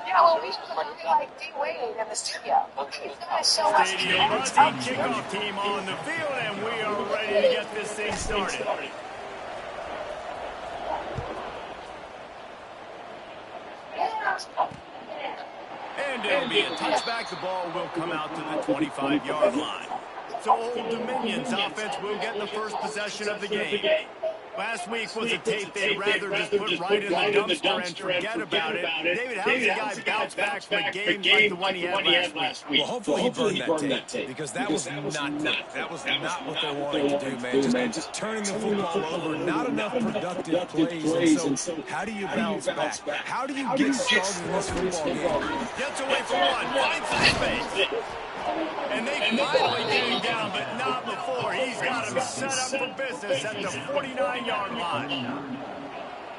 Yeah, well, we like D-Wade in the studio. He's going to show us Stadium buzzing, kickoff team on the field, and we are ready to get this thing started. And it'll be a touchback. The ball will come out to the 25-yard line. So Old Dominion's offense will get the first possession of the game. Last week was a tape they'd rather just put right in the dumpster and forget about it. David, how does a guy bounce back from a game like the one he had last week? Well, hopefully he burned that tape, because that was not good. That was not what they wanted to do, man. Just turning the football over, not enough productive plays. And so how do you bounce back? How do you get started in this football game? Gets away from one, finds some space. And they finally get him down, but not before. He's got him set up for business at the 49-yard line.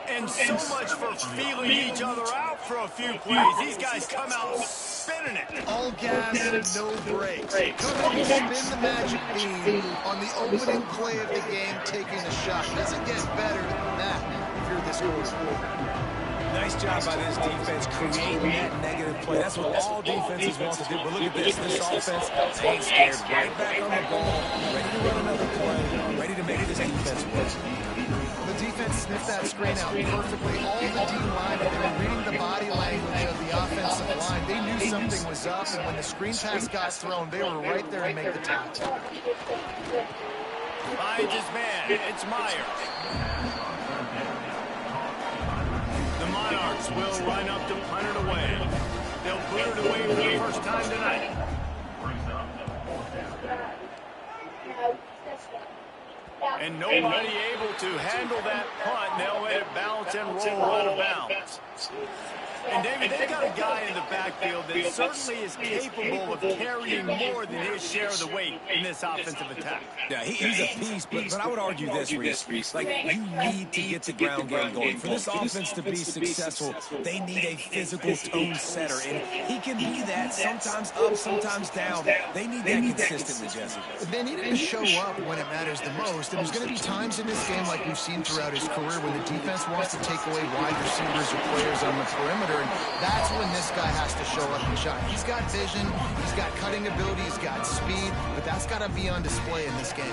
And so much for feeling each other out for a few plays. These guys come out spinning it. All gas and no brakes. Come in, spin the magic beam on the opening play of the game, taking the shot. Doesn't get better than that if you're this quarterback. Nice job by this defense creating that negative play. That's what all defenses want to do. But look at this. This offense, they ain't scared. Right back on the ball, ready to run another play, ready to make this defense work. The defense sniffed that screen out perfectly. All the D linemen, they were reading the body language of the offensive line. They knew something was up, and when the screen pass got thrown, they were right there to make the tackle. Finds his man. It's Myers. The Monarchs will line up to punt it away. They'll put it away for the first time tonight. And nobody able to handle that punt. They'll let it bounce and roll out of bounds. And, David, they've got a guy in the backfield that certainly is capable of carrying more than his share of the weight in this offensive attack. Yeah, he's a piece, but I would argue this, Reese. Like, you need to get the ground game going. For this offense to be successful, they need a physical tone setter, and he can be that, sometimes up, sometimes down. They need that consistently, Jesse. They need him to show up when it matters the most, and there's going to be times in this game like we've seen throughout his career when the defense wants to take away wide receivers or players on the perimeter. And that's when this guy has to show up and shine. He's got vision, he's got cutting ability, he's got speed, but that's got to be on display in this game.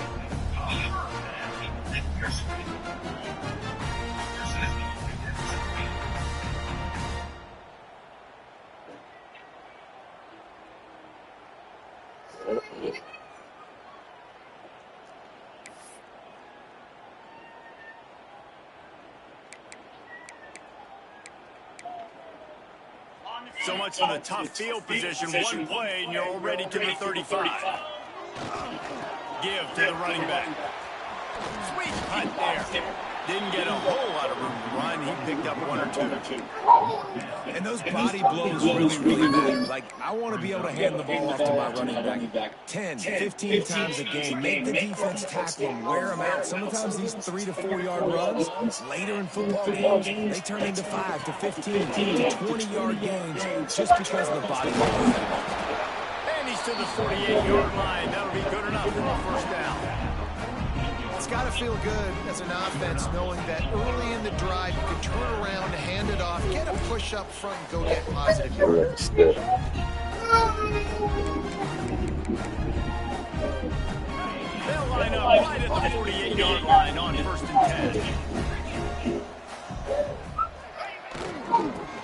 So much for the tough field position. One play, and you're already to the 35. Give to the running back. Sweet punt there. Didn't get a whole lot of room to run. He picked up one or two. And those body blows really matter. Like, I want to be able to hand the ball off to my running back 10, 15 times a game. Make the defense tackle them, wear them out. Sometimes these 3 to 4 yard runs, later in football games, they turn into 5 to 15 to 20-yard gains just because of the body blow. And he's to the 48-yard line. That'll be good enough for a first down. It's got to feel good as an offense knowing that early in the drive you can turn around, hand it off, get a push up front, and go get positive yards. They'll line up right at the 48-yard line on first and 10.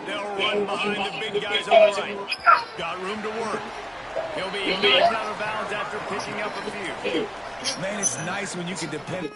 They'll run behind the big guys on the right. Got room to work. He'll be knocked out of bounds after picking up a few. Man, it's nice when you can depend.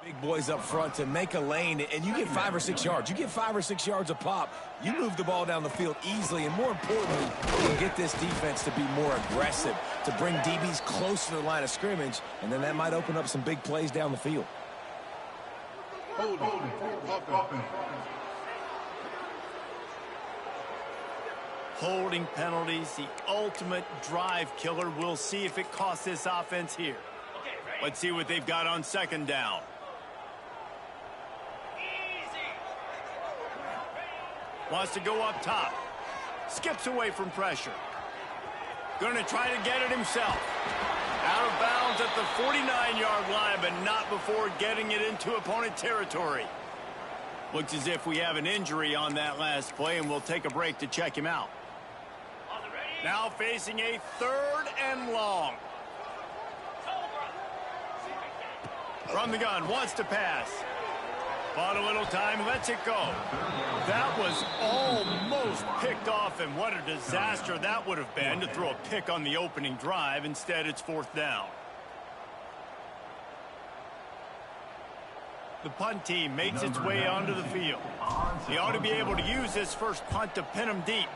Big boys up front to make a lane, and you get 5 or 6 yards. You get 5 or 6 yards a pop. You move the ball down the field easily, and more importantly, you get this defense to be more aggressive, to bring DBs close to the line of scrimmage, and then that might open up some big plays down the field. Holding penalties, the ultimate drive killer. We'll see if it costs this offense here. Let's see what they've got on second down. Wants to go up top. Skips away from pressure. Going to try to get it himself. Out of bounds at the 49-yard line, but not before getting it into opponent territory. Looks as if we have an injury on that last play, and we'll take a break to check him out. Now facing a 3rd and long. From the gun, wants to pass. Bought a little time, lets it go. That was almost picked off, and what a disaster that would have been to throw a pick on the opening drive. Instead, it's 4th down. The punt team makes its way onto the field. They ought to be able to use this first punt to pin them deep.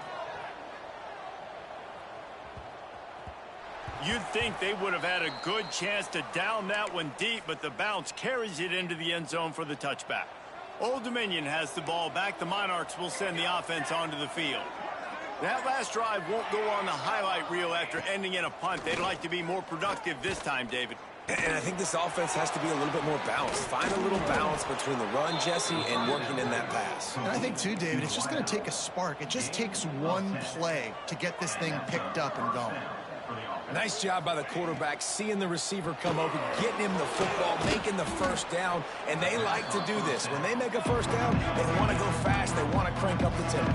You'd think they would have had a good chance to down that one deep, but the bounce carries it into the end zone for the touchback. Old Dominion has the ball back. The Monarchs will send the offense onto the field. That last drive won't go on the highlight reel after ending in a punt. They'd like to be more productive this time, David. And I think this offense has to be a little bit more balanced. Find a little balance between the run, Jesse, and working in that pass. And I think, too, David, it's just going to take a spark. It just takes one play to get this thing picked up and going. Nice job by the quarterback, seeing the receiver come open, getting him the football, making the first down, and they like to do this. When they make a first down, they want to go fast, they want to crank up the tempo.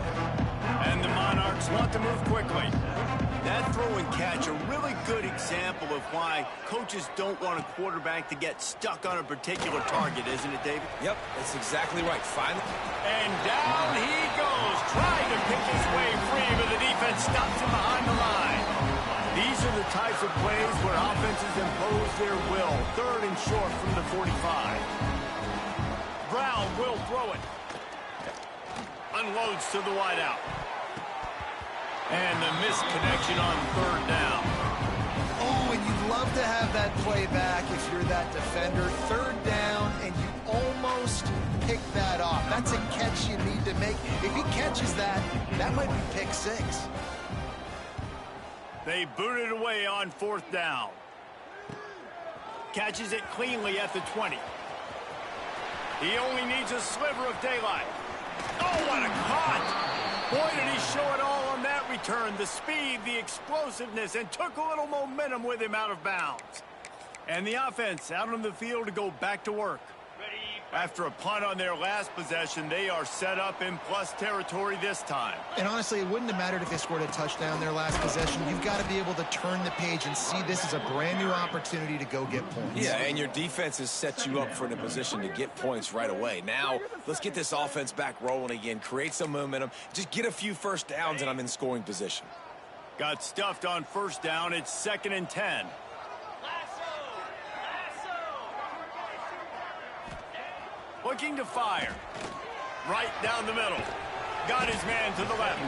And the Monarchs want to move quickly. That throw and catch, a really good example of why coaches don't want a quarterback to get stuck on a particular target, isn't it, David? Yep, that's exactly right. Finally. And down he goes, trying to pick his way free, but the defense stops him behind the line. These are the types of plays where offenses impose their will. 3rd and short from the 45. Brown will throw it. Unloads to the wideout. And the missed connection on 3rd down. Oh, and you'd love to have that play back if you're that defender. 3rd down, and you almost pick that off. That's a catch you need to make. If he catches that, that might be pick 6. They boot it away on 4th down. Catches it cleanly at the 20. He only needs a sliver of daylight. Oh, what a caught! Boy, did he show it all on that return. The speed, the explosiveness, and took a little momentum with him out of bounds. And the offense out on the field to go back to work. After a punt on their last possession, they are set up in plus territory this time. And honestly, it wouldn't have mattered if they scored a touchdown their last possession. You've got to be able to turn the page and see this as a brand new opportunity to go get points. Yeah, and your defense has set you up for in a position to get points right away. Now, let's get this offense back rolling again, create some momentum, just get a few first downs, and I'm in scoring position. Got stuffed on 1st down. It's 2nd and 10. Looking to fire. Right down the middle. Got his man to the left.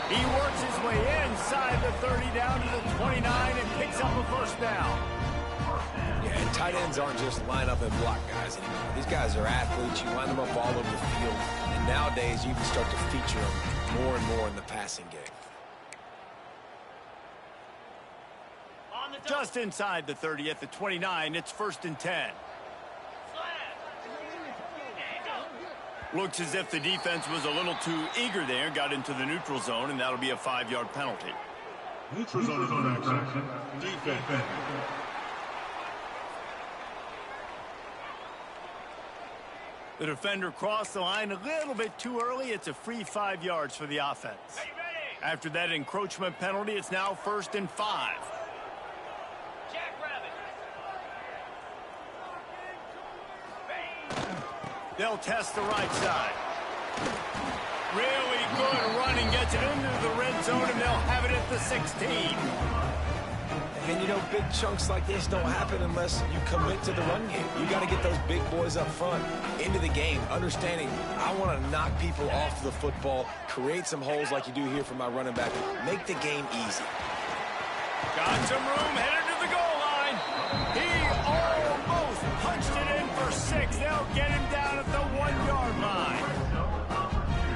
He works his way inside the 30 down to the 29 and picks up a 1st down. Yeah, and tight ends aren't just line up and block guys anymore. These guys are athletes. You line them up all over the field. And nowadays, you can start to feature them more and more in the passing game. Just inside the 30 at the 29, it's 1st and 10. Looks as if the defense was a little too eager there, got into the neutral zone, and that'll be a 5-yard penalty. Neutral zone action. Defense. The defender crossed the line a little bit too early. It's a free 5 yards for the offense. After that encroachment penalty, it's now 1st and 5. They'll test the right side. Really good running, gets it into the red zone, and they'll have it at the 16. And, you know, big chunks like this don't happen unless you commit to the run game. You got to get those big boys up front into the game, understanding I want to knock people off the football, create some holes like you do here for my running back, make the game easy. Got some room, headed to the goal line. He almost punched it in for 6. They'll get him down at the 1-yard line.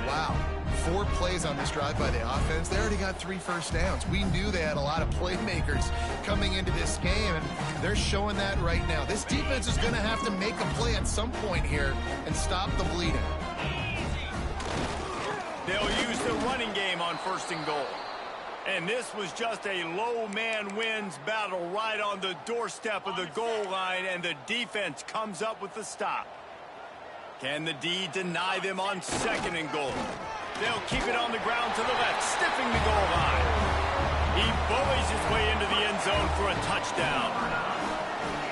Wow. 4 plays on this drive by the offense. They already got 3 first downs. We knew they had a lot of playmakers coming into this game, and they're showing that right now. This defense is going to have to make a play at some point here and stop the bleeding. They'll use the running game on 1st and goal. And this was just a low man wins battle right on the doorstep of the goal line, and the defense comes up with the stop. Can the D deny them on 2nd and goal? They'll keep it on the ground to the left, stiffing the goal line. He bullies his way into the end zone for a touchdown.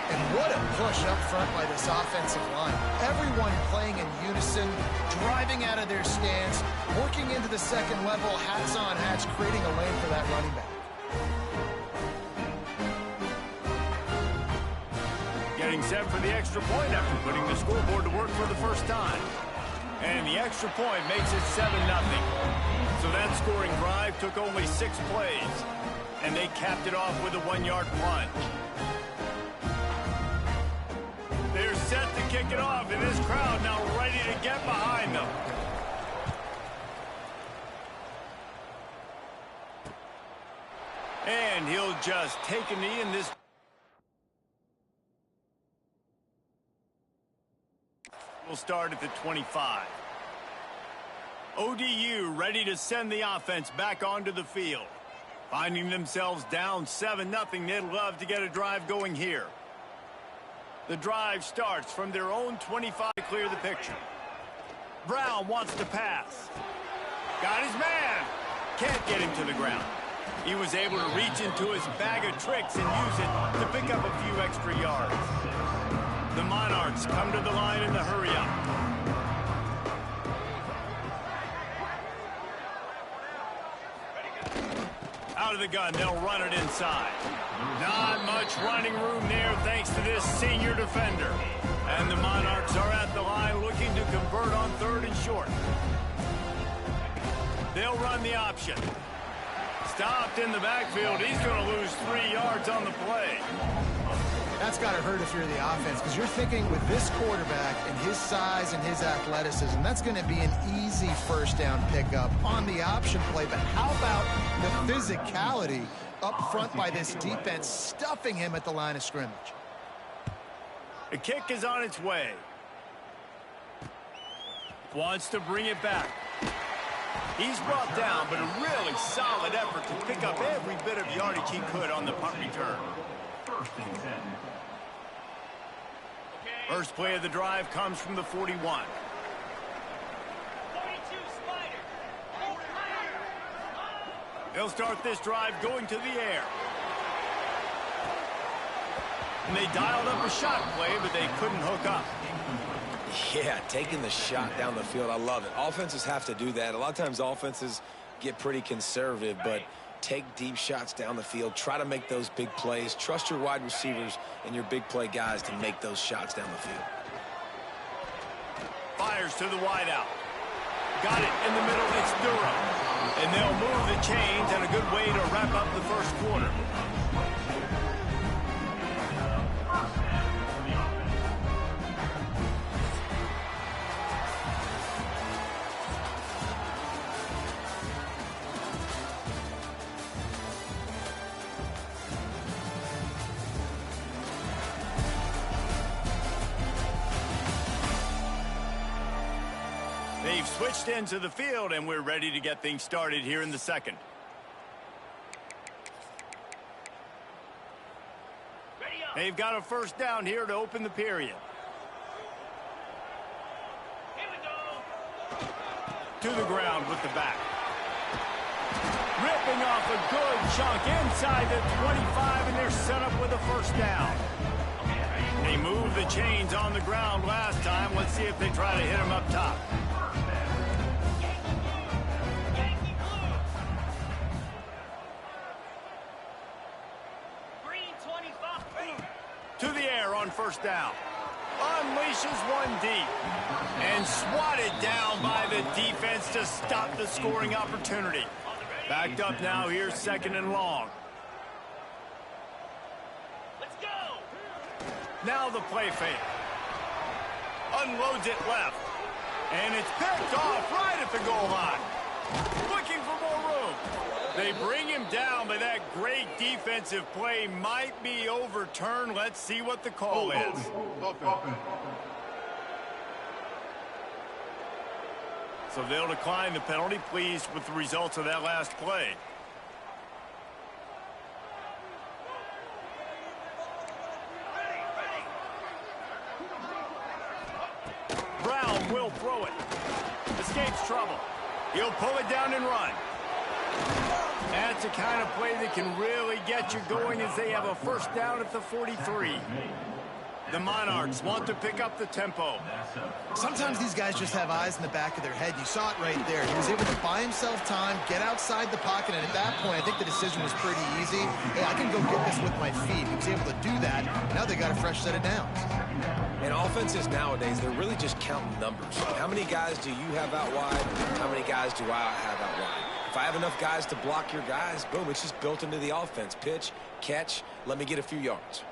And what a push up front by this offensive line. Everyone playing in unison, driving out of their stance, working into the 2nd level, hats on hats, creating a lane for that running back. Getting set for the extra point after putting the scoreboard to work for the first time. And the extra point makes it 7-0. So that scoring drive took only 6 plays. And they capped it off with a 1-yard plunge. They're set to kick it off, and this crowd now ready to get behind them. And he'll just take a knee in this. We'll start at the 25. ODU ready to send the offense back onto the field. Finding themselves down 7-0, they'd love to get a drive going here. The drive starts from their own 25 to clear the picture. Brown wants to pass. Got his man. Can't get him to the ground. He was able to reach into his bag of tricks and use it to pick up a few extra yards. The Monarchs come to the line in the hurry-up. Out of the gun, they'll run it inside. Not much running room there thanks to this senior defender. And the Monarchs are at the line looking to convert on 3rd and short. They'll run the option. Stopped in the backfield. He's going to lose 3 yards on the play. That's got to hurt if you're the offense, because you're thinking with this quarterback and his size and his athleticism, that's going to be an easy 1st down pickup on the option play. But how about the physicality up front by this defense, stuffing him at the line of scrimmage? The kick is on its way. Wants to bring it back. He's brought down, but a really solid effort to pick up every bit of yardage he could on the punt return. 1st and 10. First play of the drive comes from the 41. They'll start this drive going to the air. And they dialed up a shot play, but they couldn't hook up. Yeah, taking the shot down the field, I love it. Offenses have to do that. A lot of times offenses get pretty conservative, but take deep shots down the field. Try to make those big plays. Trust your wide receivers and your big play guys to make those shots down the field. Fires to the wideout. Got it in the middle. It's Durham. And they'll move the chains, and a good way to wrap up the 1st quarter. They've switched into the field, and we're ready to get things started here in the 2nd. They've got a 1st down here to open the period. To the ground with the back. Ripping off a good chunk inside the 25, and they're set up with a 1st down. They moved the chains on the ground last time. Let's see if they try to hit them up top. To the air on first down. Unleashes one deep. And swatted down by the defense to stop the scoring opportunity. Backed up now. Here's second and long. Let's go. Now the play fake. Unloads it left. And it's picked off right at the goal line. Looking for more room. They bring him down, but that great defensive play might be overturned. Let's see what the call is. So they'll decline the penalty. Pleased with the results of that last play. Brown will throw it. Escapes trouble. He'll pull it down and run. That's the kind of play that can really get you going as they have a first down at the 43. The Monarchs want to pick up the tempo. Sometimes these guys just have eyes in the back of their head. You saw it right there. He was able to buy himself time, get outside the pocket, and at that point, I think the decision was pretty easy. Hey, I can go get this with my feet. He was able to do that. Now they got a fresh set of downs. And offenses nowadays, they're really just counting numbers. How many guys do you have out wide? How many guys do I have out wide? If I have enough guys to block your guys, boom, it's just built into the offense. Pitch, catch, let me get a few yards.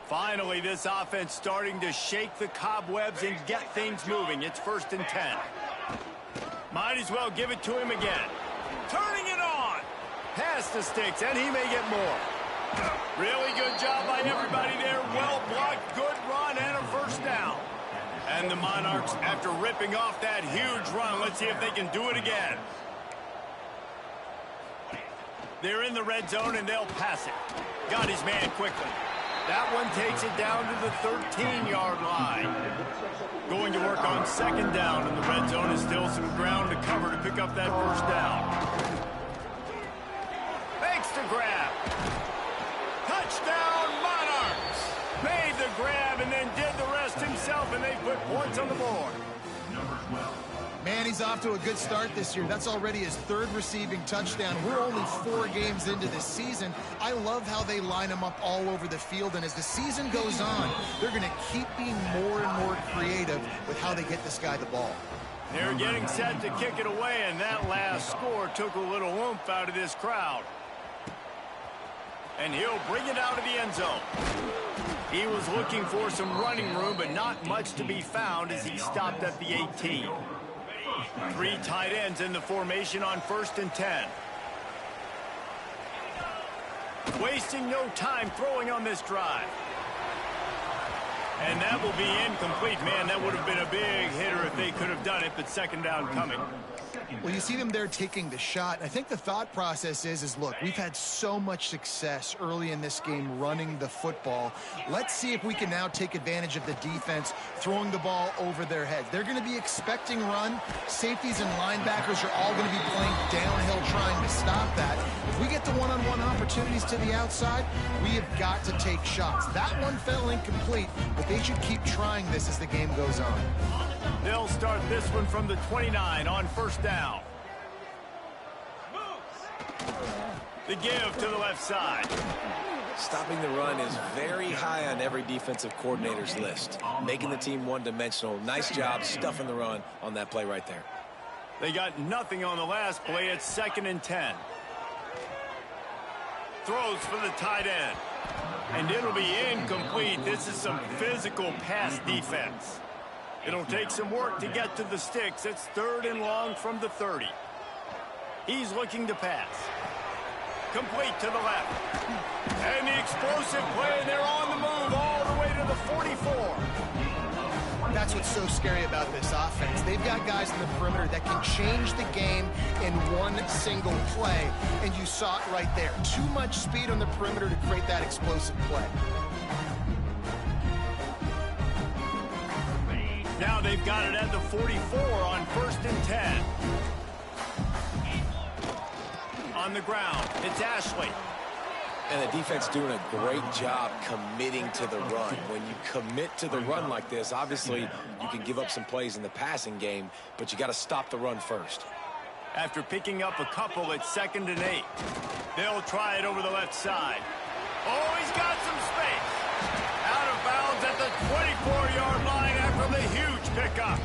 Finally, this offense starting to shake the cobwebs and get things moving. It's 1st and 10. Might as well give it to him again. Turning it on. Pass the sticks, and he may get more. Really good job by everybody there. Well blocked, good run, and a first down. And the Monarchs, after ripping off that huge run, let's see if they can do it again. They're in the red zone, and they'll pass it. Got his man quickly. That one takes it down to the 13-yard line. Going to work on second down, and the red zone is still some ground to cover to pick up that first down. Makes the grab. Touchdown, Monarchs! Made the grab and then did the rest himself, and they put points on the board. Man, he's off to a good start this year. That's already his 3rd receiving touchdown. We're only 4 games into this season. I love how they line him up all over the field, and as the season goes on, they're going to keep being more and more creative with how they get this guy the ball. They're getting set to kick it away, and that last score took a little oomph out of this crowd. And he'll bring it out of the end zone. He was looking for some running room, but not much to be found as he stopped at the 18. 3 tight ends in the formation on 1st and 10. Wasting no time throwing on this drive. And that will be incomplete. Man, that would have been a big hitter if they could have done it, but second down coming. Well, you see them there taking the shot. I think the thought process is look, we've had so much success early in this game running the football. Let's see if we can now take advantage of the defense throwing the ball over their heads. They're going to be expecting run. Safeties and linebackers are all going to be playing downhill trying to stop that. If we get the one-on-one opportunities to the outside, we have got to take shots. That one fell incomplete, but they should keep trying this as the game goes on. They'll start this one from the 29 on first down. The give to the left side. Stopping the run is very high on every defensive coordinator's list. Making the team one-dimensional. Nice job stuffing the run on that play right there. They got nothing on the last play. It's 2nd and 10. Throws for the tight end. And it'll be incomplete. This is some physical pass defense. It'll take some work to get to the sticks. It's 3rd and long from the 30. He's looking to pass. Complete to the left. And the explosive play, and they're on the move all the way to the 44. That's what's so scary about this offense. They've got guys in the perimeter that can change the game in one single play, and you saw it right there. Too much speed on the perimeter to create that explosive play. Now they've got it at the 44 on 1st and 10. On the ground, it's Ashley. And the defense doing a great job committing to the run. When you commit to the run like this, obviously you can give up some plays in the passing game, but you got to stop the run first. After picking up a couple, it's 2nd and 8. They'll try it over the left side. Oh, he's got some space. Out of a huge pickup.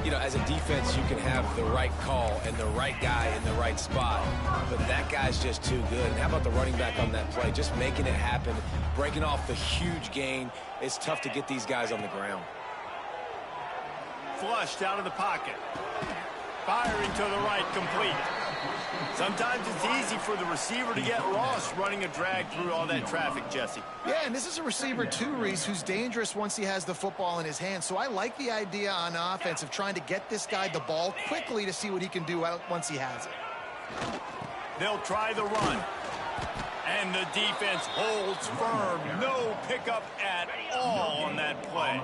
You know, as a defense, you can have the right call and the right guy in the right spot, but that guy's just too good. And how about the running back on that play? Just making it happen, breaking off the huge gain. It's tough to get these guys on the ground. Flushed out of the pocket. Firing to the right, complete. Sometimes it's easy for the receiver to get lost running a drag through all that traffic, Jesse. Yeah, and this is a receiver too, Reese, who's dangerous once he has the football in his hands. So I like the idea on offense of trying to get this guy the ball quickly to see what he can do once he has it. They'll try the run. And the defense holds firm. No pickup at all on that play.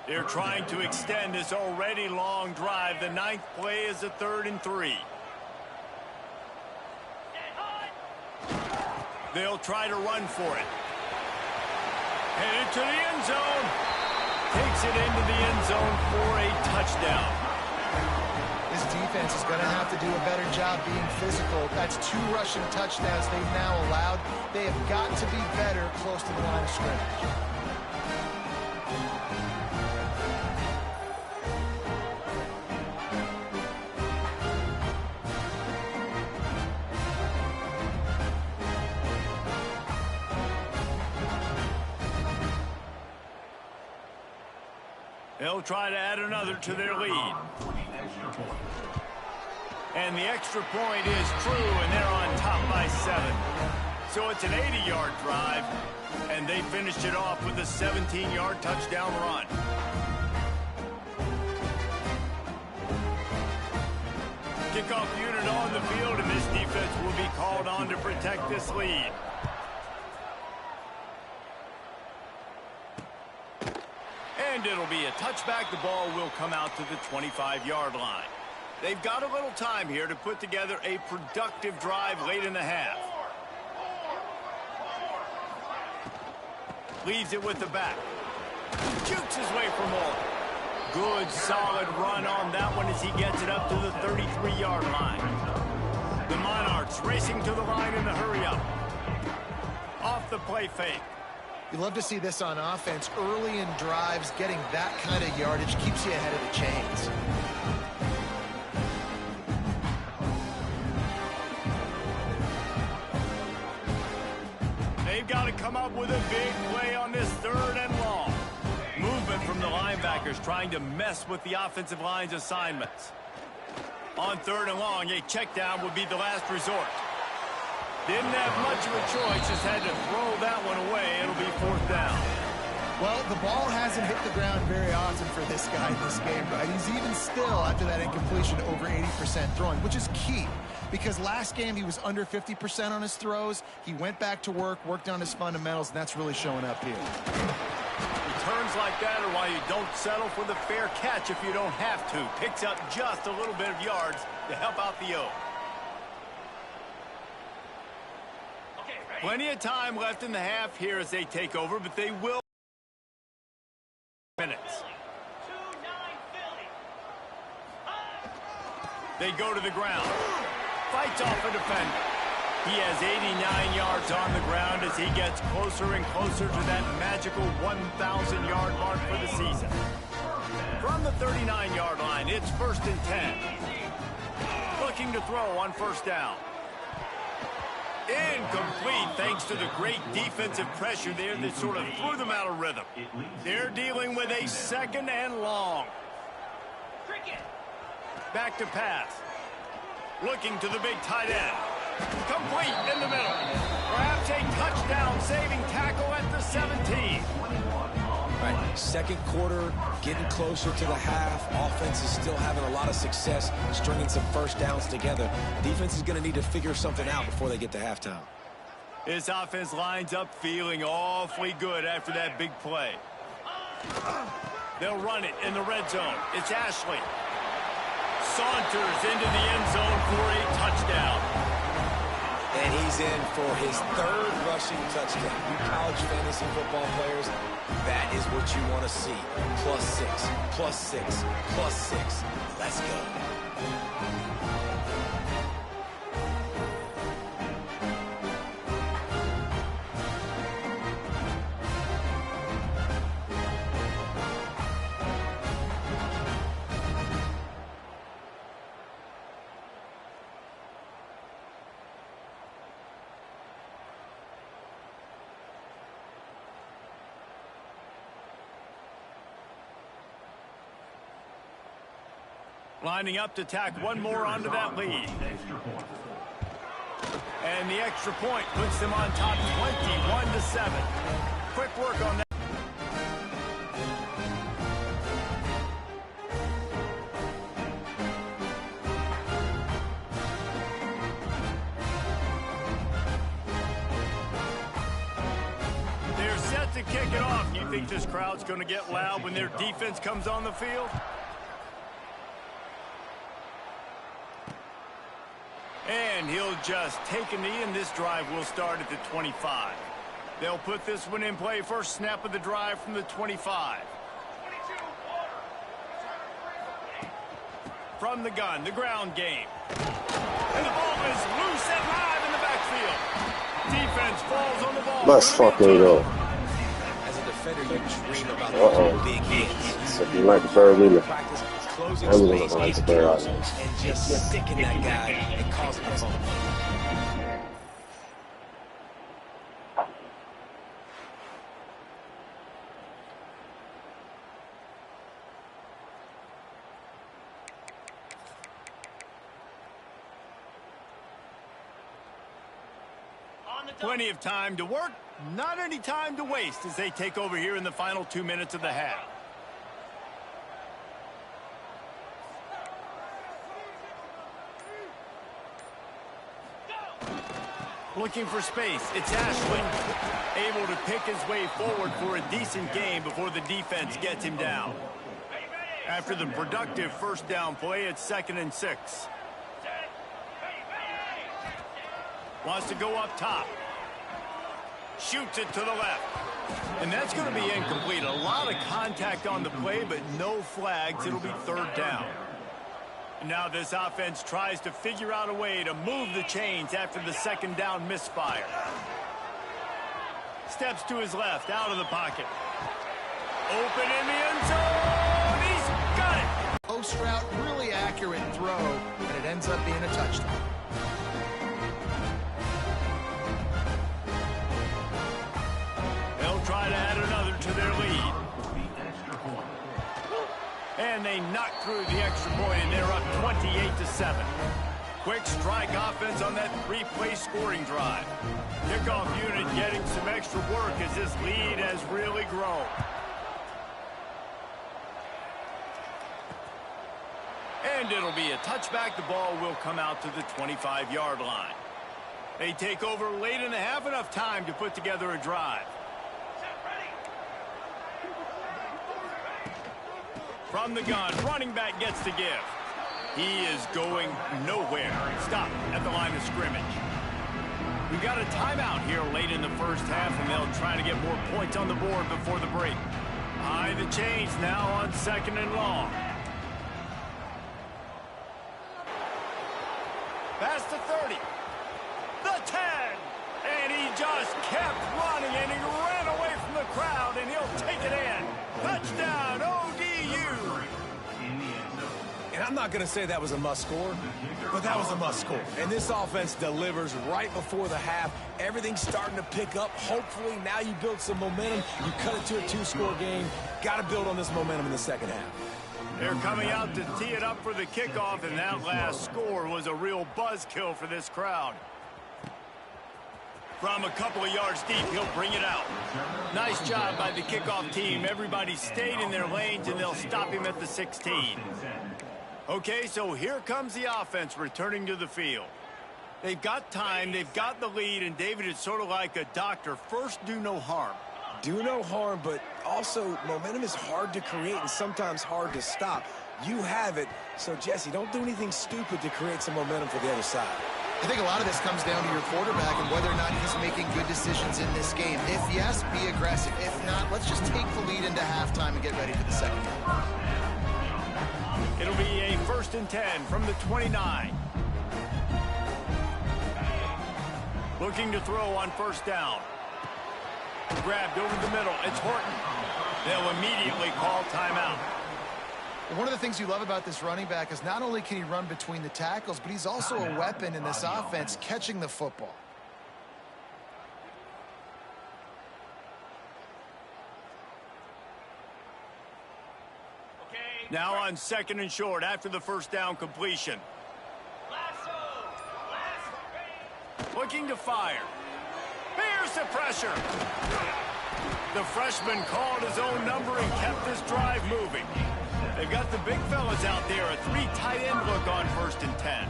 They're trying to extend this already long drive. The ninth play is a 3rd and 3. They'll try to run for it. Headed to the end zone. Takes it into the end zone for a touchdown. This defense is going to have to do a better job being physical. That's 2 rushing touchdowns they've now allowed. They have got to be better close to the line of scrimmage. They'll try to add another to their lead. And the extra point is true, and they're on top by 7. So it's an 80-yard drive, and they finished it off with a 17-yard touchdown run. Kickoff unit on the field, and this defense will be called on to protect this lead. And it'll be a touchback. The ball will come out to the 25-yard line. They've got a little time here to put together a productive drive late in the half. Leaves it with the back. Jukes his way for more. Good, solid run on that one as he gets it up to the 33-yard line. The Monarchs racing to the line in the hurry-up. Off the play fake. You love to see this on offense. Early in drives, getting that kind of yardage keeps you ahead of the chains. They've got to come up with a big play on this 3rd and long. Movement from the linebackers trying to mess with the offensive line's assignments. On 3rd and long, a check down would be the last resort. Didn't have much of a choice, just had to throw that one away. It'll be 4th down. Well, the ball hasn't hit the ground very often for this guy in this game, right? He's even still, after that incompletion, over 80% throwing, which is key. Because last game, he was under 50% on his throws. He went back to work, worked on his fundamentals, and that's really showing up here. Returns like that are why you don't settle for the fair catch if you don't have to. Picks up just a little bit of yards to help out the O. Plenty of time left in the half here as they take over, but they will minutes. They go to the ground. Fights off a defender. He has 89 yards on the ground as he gets closer and closer to that magical 1,000-yard mark for the season. From the 39-yard line, it's 1st and 10. Looking to throw on 1st down. Incomplete thanks to the great defensive pressure there that sort of threw them out of rhythm. They're dealing with a 2nd and long. Back to pass. Looking to the big tight end. Complete in the middle. Perhaps a touchdown-saving tackle at the 17. Right, 2nd quarter, getting closer to the half. Offense is still having a lot of success stringing some 1st downs together. Defense is going to need to figure something out before they get to halftime. This offense lines up feeling awfully good after that big play. They'll run it in the red zone. It's Ashley. Saunters into the end zone for a touchdown. And he's in for his 3rd rushing touchdown. You college fantasy football players, that is what you want to see. +6, +6, +6. Let's go. Lining up to tack one more onto that lead. And the extra point puts them on top 21-7. Quick work on that. They're set to kick it off. You think this crowd's going to get loud when their defense comes on the field? And he'll just take a knee, and this drive will start at the 25. They'll put this one in play. First snap of the drive from the 25. From the gun, the ground game. And the ball is loose and live in the backfield. Defense falls on the ball. Let's fucking go. As a defender, you dream about those big hits. So if you like the third minute, Closing I'm going space, to like the getting third close, option. and just sticking that guy and causing a fumble. Plenty of time to work, not any time to waste as they take over here in the final 2 minutes of the half. Looking for space, it's Ashley. Able to pick his way forward for a decent game before the defense gets him down. After the productive first down play, it's 2nd and 6. Wants to go up top. Shoots it to the left. And that's going to be incomplete. A lot of contact on the play, but no flags. It'll be 3rd down. Now this offense tries to figure out a way to move the chains after the 2nd down misfire. Steps to his left, out of the pocket. Open in the end zone. He's got it. Post route, really accurate throw, and it ends up being a touchdown. They'll try to add another to their lead. And they knock through the extra point, and they're up 28-7. Quick strike offense on that 3-play scoring drive. Kickoff unit getting some extra work as this lead has really grown. And it'll be a touchback. The ball will come out to the 25-yard line. They take over late in the half, enough time to put together a drive. From the gun, running back gets to give. He is going nowhere. Stop at the line of scrimmage. We've got a timeout here late in the first half, and they'll try to get more points on the board before the break. High the chains now on 2nd and long. Past the 30. The 10. And he just kept running, and he ran away from the crowd, and he'll take it in. Touchdown, ODU. And I'm not going to say that was a must score, but that was a must score. And this offense delivers right before the half. Everything's starting to pick up. Hopefully now you build some momentum. You cut it to a 2-score game. Got to build on this momentum in the second half. They're coming out to tee it up for the kickoff, and that last score was a real buzzkill for this crowd. From a couple of yards deep, he'll bring it out. Nice job by the kickoff team. Everybody stayed in their lanes, and they'll stop him at the 16. Okay, so here comes the offense returning to the field. They've got time, they've got the lead, and David, it's sort of like a doctor. First, do no harm. Do no harm, but also momentum is hard to create and sometimes hard to stop. You have it, so Jesse, don't do anything stupid to create some momentum for the other side. I think a lot of this comes down to your quarterback and whether or not he's making good decisions in this game. If yes, be aggressive. If not, let's just take the lead into halftime and get ready for the second half. It'll be a 1st and 10 from the 29. Looking to throw on 1st down. Grabbed over the middle. It's Horton. They'll immediately call timeout. One of the things you love about this running back is not only can he run between the tackles, but he's also a weapon in this offense catching the football. Now on 2nd and short after the first down completion. Looking to fire. Here's the pressure. The freshman called his own number and kept this drive moving. They've got the big fellas out there, a 3 tight end look on 1st and 10.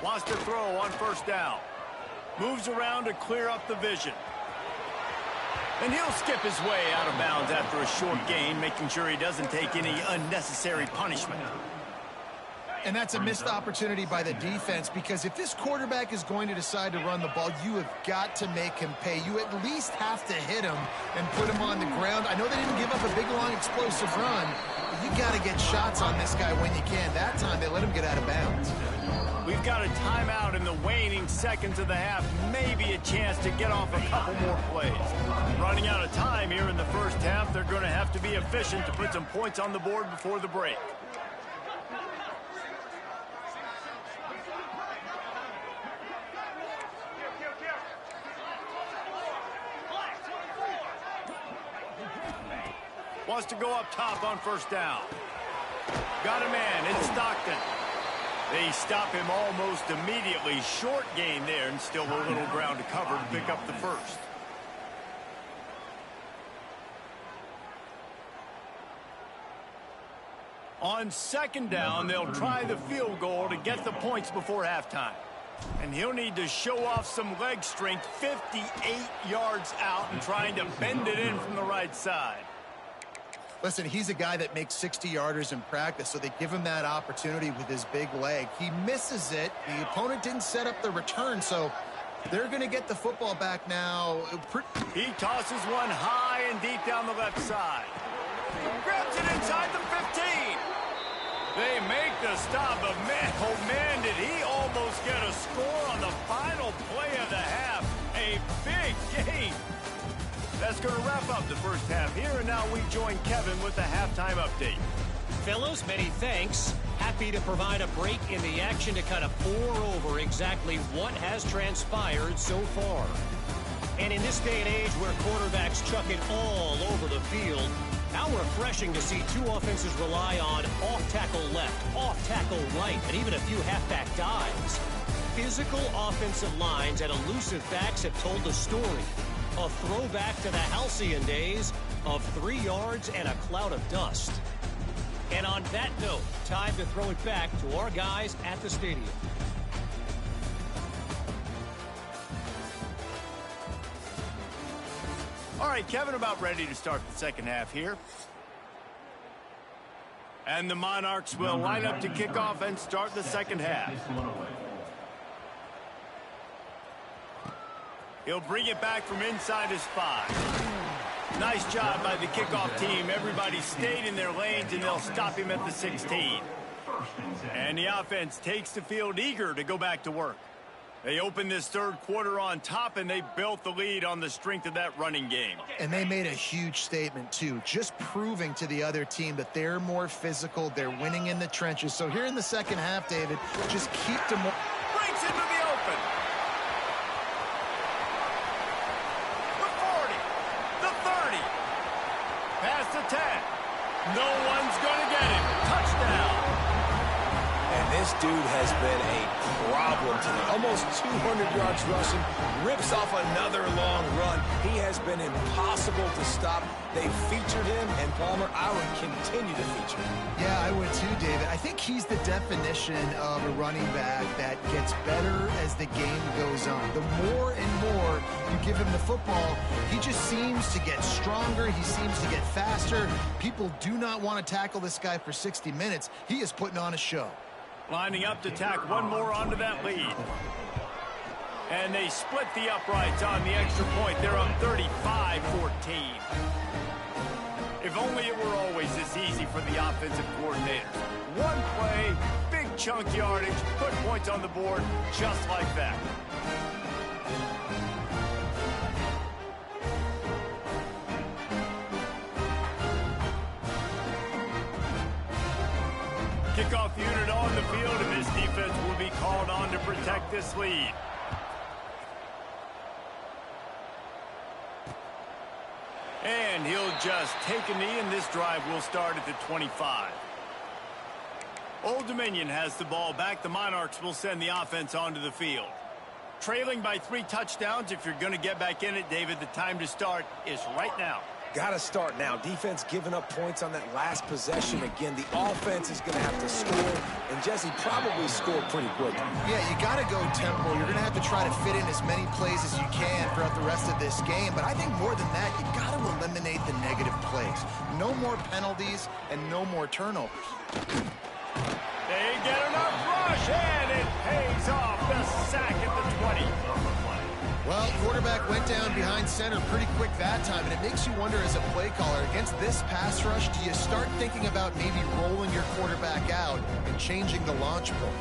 Wants to throw on 1st down. Moves around to clear up the vision. And he'll skip his way out of bounds after a short gain, making sure he doesn't take any unnecessary punishment. And that's a missed opportunity by the defense, because if this quarterback is going to decide to run the ball, you have got to make him pay. You at least have to hit him and put him on the ground. I know they didn't give up a big, long, explosive run, but you got to get shots on this guy when you can. That time, they let him get out of bounds. We've got a timeout in the waning seconds of the half. Maybe a chance to get off a couple more plays. Running out of time here in the first half, they're going to have to be efficient to put some points on the board before the break. Wants to go up top on 1st down. Got a man, it's Stockton. They stop him almost immediately. Short gain there, and still a little ground to cover to pick up the first. On 2nd down, they'll try the field goal to get the points before halftime. And he'll need to show off some leg strength, 58 yards out and trying to bend it in from the right side. Listen, he's a guy that makes 60-yarders in practice, so they give him that opportunity with his big leg. He misses it. The opponent didn't set up the return, so they're going to get the football back now. He tosses one high and deep down the left side. Grabs it inside the 15. They make the stop, but man, oh man, did he almost get a score on the final play of the half. A big game. That's going to wrap up the first half here, and now we join Kevin with the halftime update. Fellows, many thanks. Happy to provide a break in the action to kind of pour over exactly what has transpired so far. And in this day and age where quarterbacks chuck it all over the field, how refreshing to see two offenses rely on off-tackle left, off-tackle right, and even a few halfback dives. Physical offensive lines and elusive backs have told the story. A throwback to the halcyon days of 3 yards and a cloud of dust. And on that note, time to throw it back to our guys at the stadium. All right, Kevin, about ready to start the second half here. And the Monarchs will line up to kick off and start the second half. He'll bring it back from inside his 5. Nice job by the kickoff team. Everybody stayed in their lanes, and they'll stop him at the 16. And the offense takes the field eager to go back to work. They opened this third quarter on top, and they built the lead on the strength of that running game. And they made a huge statement, too, just proving to the other team that they're more physical, they're winning in the trenches. So here in the second half, David, just keep them... Breaks into the open. The 40. The 30. Past the 10. No one's going to get him. Touchdown. And this dude has been a problem today. Almost 200 yards rushing, rips off another long run. He has been impossible to stop. They featured him, and Palmer, I would continue to feature him. Yeah, I would too, David. I think he's the definition of a running back that gets better as the game goes on. The more and more you give him the football, he just seems to get stronger. He seems to get faster. People do not want to tackle this guy for 60 minutes. He is putting on a show. Lining up to tack one more onto that lead. And they split the uprights on the extra point. They're up 35-14. If only it were always this easy for the offensive coordinators. One play, big chunk yardage, put points on the board just like that. Kickoff unit on the field, and this defense will be called on to protect this lead. And he'll just take a knee, and this drive will start at the 25. Old Dominion has the ball back. The Monarchs will send the offense onto the field. Trailing by 3 touchdowns. If you're going to get back in it, David, the time to start is right now. Got to start now. Defense giving up points on that last possession. Again, the offense is going to have to score, and Jesse probably scored pretty quick. Yeah, you got to go tempo. You're going to have to try to fit in as many plays as you can throughout the rest of this game. But I think more than that, you got to eliminate the negative plays. No more penalties and no more turnovers. They get enough rush, and it pays off. The sack at the 20. Well, quarterback went down behind center pretty quick that time, and it makes you wonder as a play caller, against this pass rush, do you start thinking about maybe rolling your quarterback out and changing the launch point?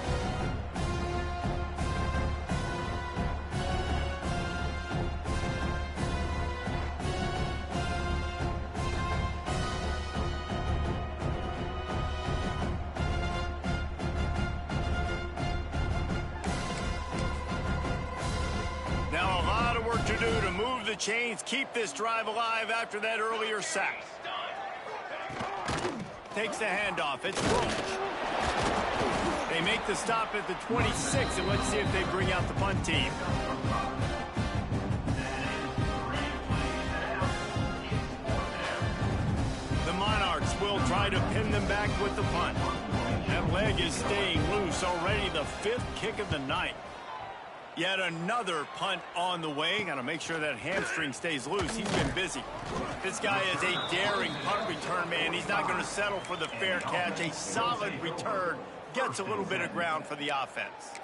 To do to move the chains, keep this drive alive after that earlier sack. Takes the handoff. It's Roach. They make the stop at the 26, and let's see if they bring out the punt team. The Monarchs will try to pin them back with the punt. That leg is staying loose already, the 5th kick of the night. Yet another punt on the way. Got to make sure that hamstring stays loose. He's been busy. This guy is a daring punt return man. He's not going to settle for the fair catch. A solid return. Gets a little bit of ground for the offense.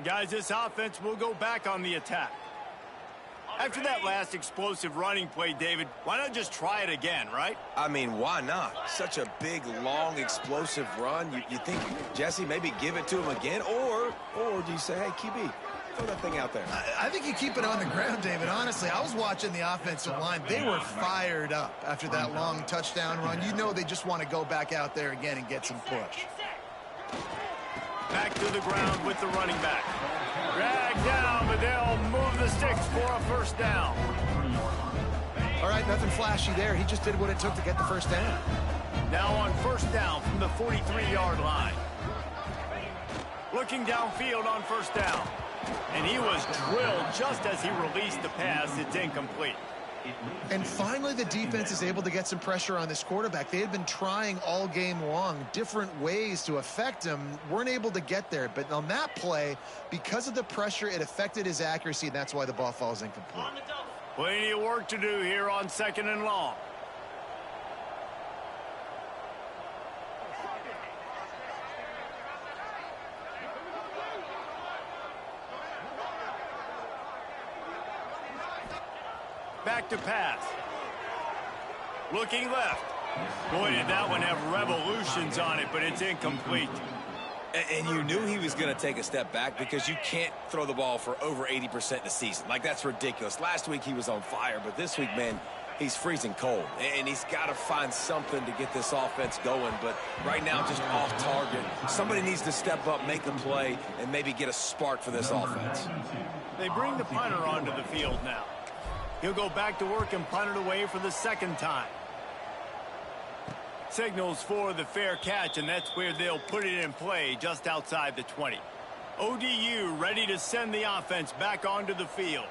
Guys, this offense will go back on the attack. After that last explosive running play, David, why not just try it again, right? I mean, why not? Such a big, long, explosive run. You think, Jesse, maybe give it to him again? Or do you say, hey, QB, throw that thing out there? I think you keep it on the ground, David. Honestly, I was watching the offensive line. They were fired up after that long touchdown run. You know they just want to go back out there again and get some push. Back to the ground with the running back. Dragged down, but they'll move the sticks for a first down. All right, nothing flashy there. He just did what it took to get the first down. Now on first down from the 43-yard line. Looking downfield on first down. And he was drilled just as he released the pass. It's incomplete. And finally, the defense is able to get some pressure on this quarterback. They had been trying all game long different ways to affect him, weren't able to get there. But on that play, because of the pressure, it affected his accuracy, and that's why the ball falls incomplete. Plenty of work to do here on 2nd and long. Back to pass. Looking left. Boy, did that one have revolutions on it, but it's incomplete. And you knew he was going to take a step back because you can't throw the ball for over 80% in a season. Like, that's ridiculous. Last week he was on fire, but this week, man, he's freezing cold. And he's got to find something to get this offense going. But right now, just off target. Somebody needs to step up, make a play, and maybe get a spark for this offense. They bring the punter onto the field now. He'll go back to work and punt it away for the 2nd time. Signals for the fair catch, and that's where they'll put it in play just outside the 20. ODU ready to send the offense back onto the field.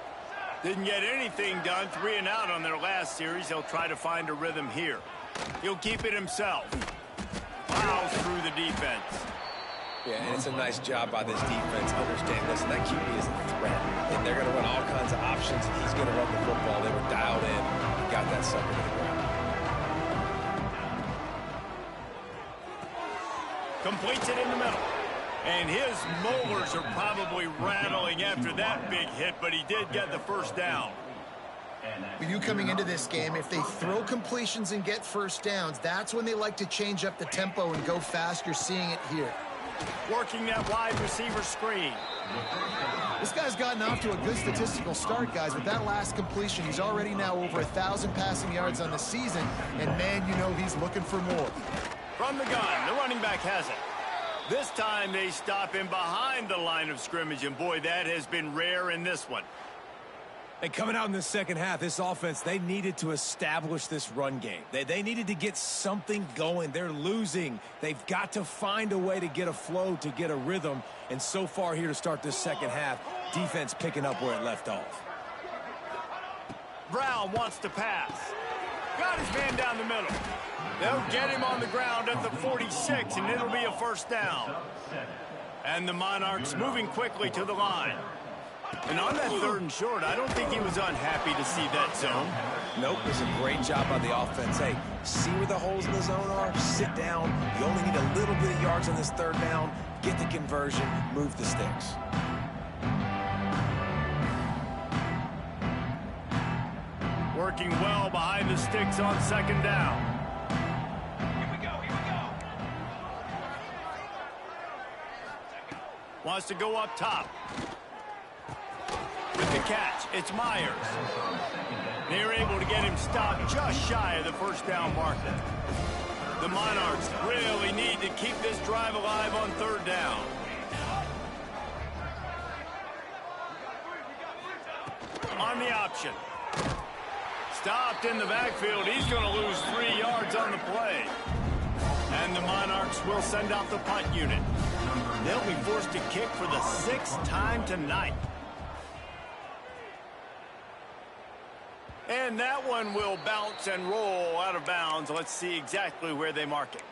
Didn't get anything done, 3 and out on their last series. He'll try to find a rhythm here. He'll keep it himself. Plows through the defense. Yeah, and it's a nice job by this defense. Understand, listen, that QB is a threat. And they're going to run all kinds of options. He's going to run the football. They were dialed in. Got that sucker to the ground. Completes it in the middle. And his molars are probably rattling after that big hit, but he did get the first down. With you coming into this game, if they throw completions and get first downs, that's when they like to change up the tempo and go fast. You're seeing it here. Working that wide receiver screen. This guy's gotten off to a good statistical start, guys. With that last completion, he's already now over 1,000 passing yards on the season. And, man, you know he's looking for more. From the gun, the running back has it. This time they stop him behind the line of scrimmage, and boy, that has been rare in this one. And coming out in the second half, this offense, they needed to establish this run game. They needed to get something going. They're losing. They've got to find a way to get a flow, to get a rhythm. And so far here to start this second half, defense picking up where it left off. Brown wants to pass. Got his man down the middle. They'll get him on the ground at the 46, and it'll be a first down. And the Monarchs moving quickly to the line. And on that 3rd and short, I don't think he was unhappy to see that zone. Nope, it was a great job by the offense. Hey, see where the holes in the zone are? Sit down. You only need a little bit of yards on this 3rd down. Get the conversion. Move the sticks. Working well behind the sticks on 2nd down. Here we go. Wants to go up top. With the catch, it's Myers. They're able to get him stopped just shy of the first down marker. The Monarchs really need to keep this drive alive on 3rd down. On the option. Stopped in the backfield. He's going to lose 3 yards on the play. And the Monarchs will send out the punt unit. They'll be forced to kick for the 6th time tonight. And that one will bounce and roll out of bounds. Let's see exactly where they mark it.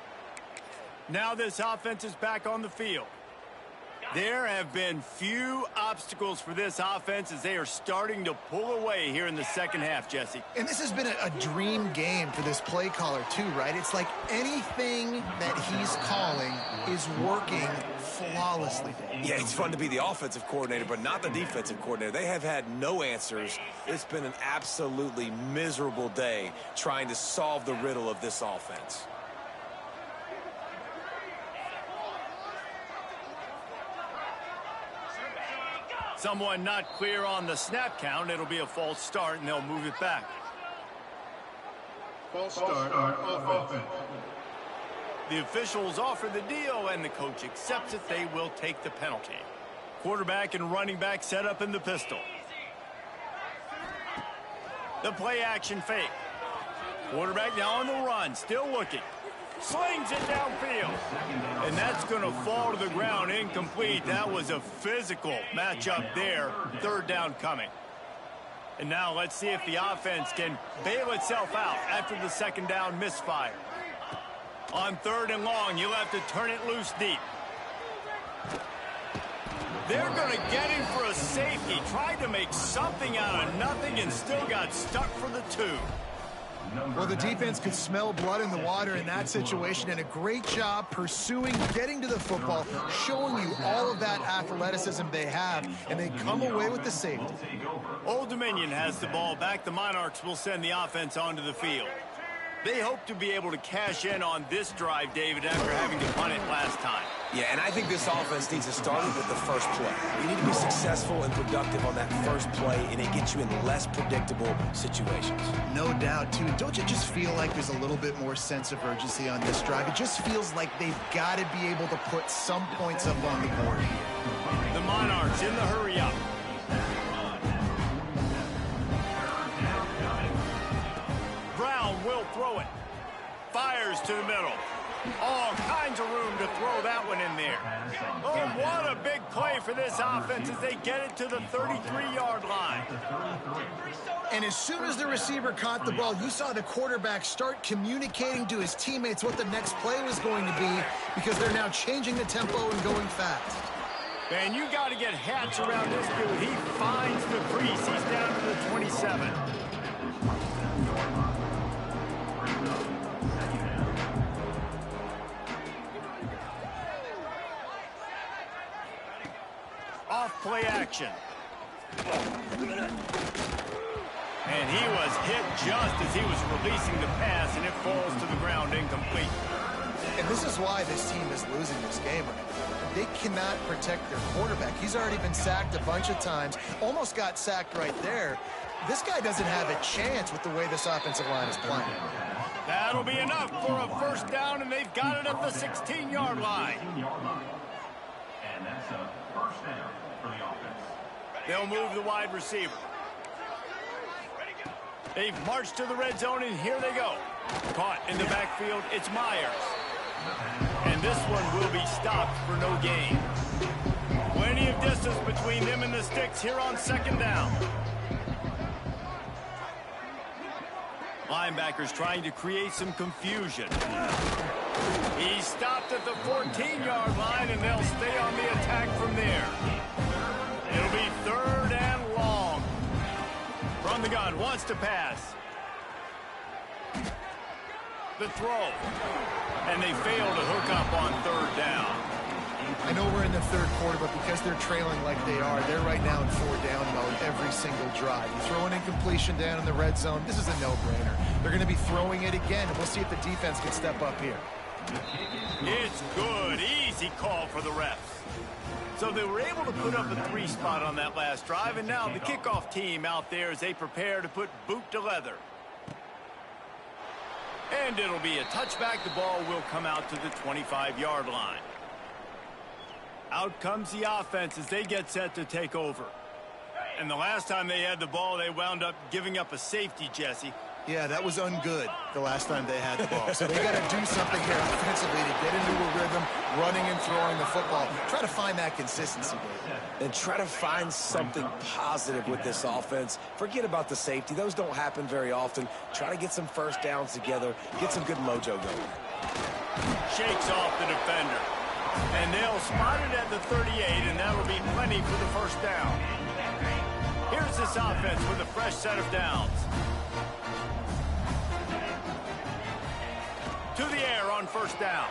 Now this offense is back on the field. There have been few obstacles for this offense as they are starting to pull away here in the second half, Jesse. And this has been a dream game for this play caller too, right? It's like anything that he's calling is working flawlessly. Yeah, it's fun to be the offensive coordinator, but not the defensive coordinator. They have had no answers. It's been an absolutely miserable day trying to solve the riddle of this offense. Someone not clear on the snap count. It'll be a false start, and they'll move it back. False start on offense. The officials offer the deal, and the coach accepts it. They will take the penalty. Quarterback and running back set up in the pistol. The play action fake. Quarterback now on the run, still looking. Slings it downfield. And that's going to fall to the ground incomplete. That was a physical matchup there. 3rd down coming. And now let's see if the offense can bail itself out after the 2nd down misfire. On 3rd and long, you'll have to turn it loose deep. They're going to get him for a safety. Tried to make something out of nothing and still got stuck for the 2. Well, the defense could smell blood in the water in that situation, and a great job pursuing, getting to the football, showing you all of that athleticism they have, and they come away with the safety. Old Dominion has the ball back. The Monarchs will send the offense onto the field. They hope to be able to cash in on this drive, David, after having to punt it last time. Yeah, and I think this offense needs to start with the first play. You need to be successful and productive on that first play, and it gets you in less predictable situations. No doubt, too. Don't you just feel like there's a little bit more sense of urgency on this drive? It just feels like they've got to be able to put some points up on the board here. The Monarchs in the hurry up. Brown will throw it. Fires to the middle. All kinds of room to throw that one in there. Oh, what a big play for this offense as they get it to the 33-yard line. And as soon as the receiver caught the ball, you saw the quarterback start communicating to his teammates what the next play was going to be, because they're now changing the tempo and going fast. Man, you got to get hats around this dude. He finds the crease. He's down to the 27. Off play action. And he was hit just as he was releasing the pass, and it falls to the ground incomplete. And this is why this team is losing this game right now. They cannot protect their quarterback. He's already been sacked a bunch of times, almost got sacked right there. This guy doesn't have a chance with the way this offensive line is playing. That'll be enough for a first down, and they've got it at the 16-yard line. And that's a first down for the offense. They'll move the wide receiver. They've marched to the red zone, and here they go. Caught in the backfield, it's Myers. And this one will be stopped for no gain. Plenty of distance between them and the sticks here on second down. Linebackers trying to create some confusion. He stopped at the 14-yard line, and they'll stay on the attack from there. It'll be third and long. From the gun, wants to pass. The throw. And they fail to hook up on third down. I know we're in the third quarter, but because they're trailing like they are, they're right now in 4-down mode every single drive. You throw an incompletion down in the red zone, this is a no-brainer. They're going to be throwing it again, and we'll see if the defense can step up here. It's good. Easy call for the refs. So they were able to put up a 3 spot on that last drive, and now the kickoff team out there as they prepare to put boot to leather. And it'll be a touchback. The ball will come out to the 25-yard line. Out comes the offense as they get set to take over. And the last time they had the ball, they wound up giving up a safety, Jesse. Yeah, that was ungood the last time they had the ball. So they got to do something here offensively to get into a rhythm, running and throwing the football. Try to find that consistency, Dave. And try to find something positive with this offense. Forget about the safety. Those don't happen very often. Try to get some first downs together. Get some good mojo going. Shakes off the defender. And they'll spot it at the 38, and that'll be plenty for the first down. Here's this offense with a fresh set of downs. To the air on first down.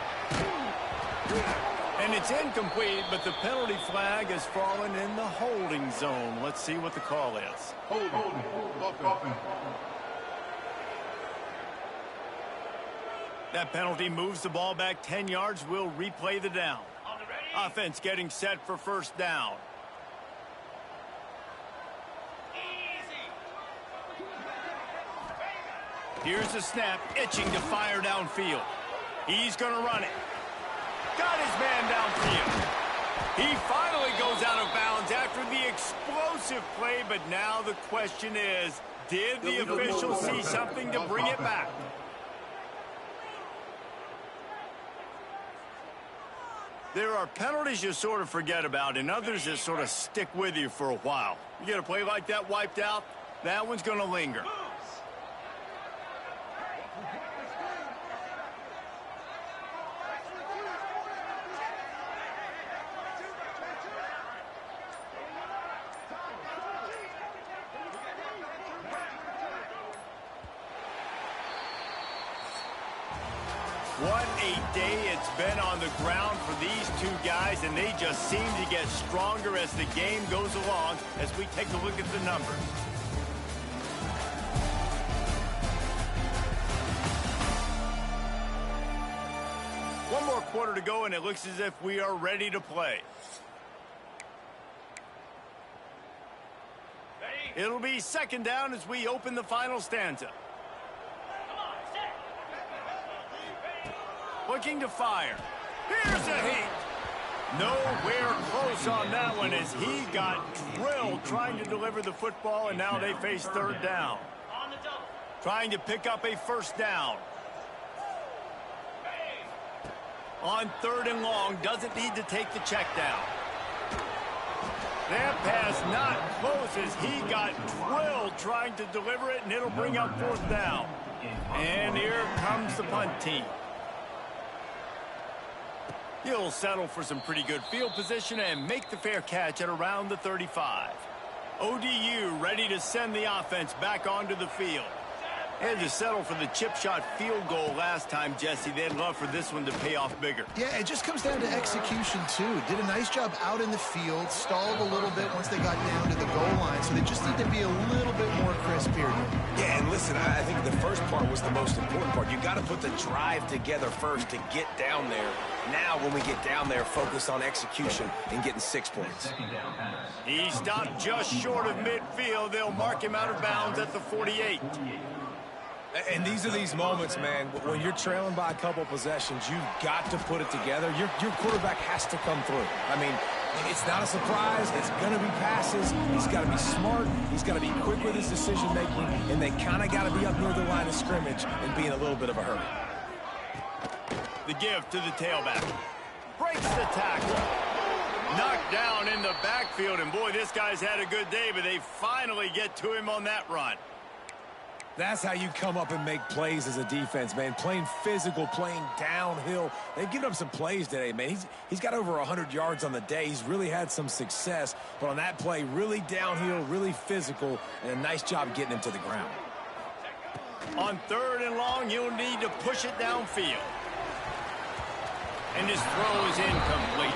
And it's incomplete, but the penalty flag has fallen in the holding zone. Let's see what the call is. Holding. That penalty moves the ball back 10 yards. We'll replay the down. Offense getting set for first down. Here's the snap, itching to fire downfield. He's going to run it. Got his man downfield. He finally goes out of bounds after the explosive play, but now the question is, did the official see something to bring it back? There are penalties you sort of forget about and others that sort of stick with you for a while. You get a play like that wiped out, that one's going to linger. What a day it's been on the ground for these two guys, and they just seem to get stronger as the game goes along as we take a look at the numbers. One more quarter to go, and it looks as if we are ready to play. It'll be second down as we open the final stanza. Looking to fire. Here's a heat. Nowhere close on that one as he got drilled trying to deliver the football, and now they face third down. Trying to pick up a first down. On third and long, doesn't need to take the check down. That pass not close as he got drilled trying to deliver it, and it'll bring up fourth down. And here comes the punt team. He'll settle for some pretty good field position and make the fair catch at around the 35. ODU ready to send the offense back onto the field. Had to settle for the chip shot field goal last time, Jesse. They'd love for this one to pay off bigger. Yeah, it just comes down to execution, too. Did a nice job out in the field, stalled a little bit once they got down to the goal line, so they just need to be a little bit more crisp here. Yeah, and listen, I think the first part was the most important part. You got to put the drive together first to get down there. Now, when we get down there, focus on execution and getting 6 points. He stopped just short of midfield. They'll mark him out of bounds at the 48. And these are these moments, man, when you're trailing by a couple possessions, you've got to put it together. Your quarterback has to come through. I mean, It's not a surprise. It's going to be passes. He's got to be smart. He's got to be quick with his decision-making, and they kind of got to be up near the line of scrimmage and be in a little bit of a hurry. The give to the tailback. Breaks the tackle. Knocked down in the backfield, and boy, this guy's had a good day, but they finally get to him on that run. That's how you come up and make plays as a defense, man. Playing physical, playing downhill. They've given up some plays today, man. He's got over 100 yards on the day. He's really had some success. But on that play, really downhill, really physical, and a nice job getting him to the ground. On 3rd and long, you'll need to push it downfield. And his throw is incomplete.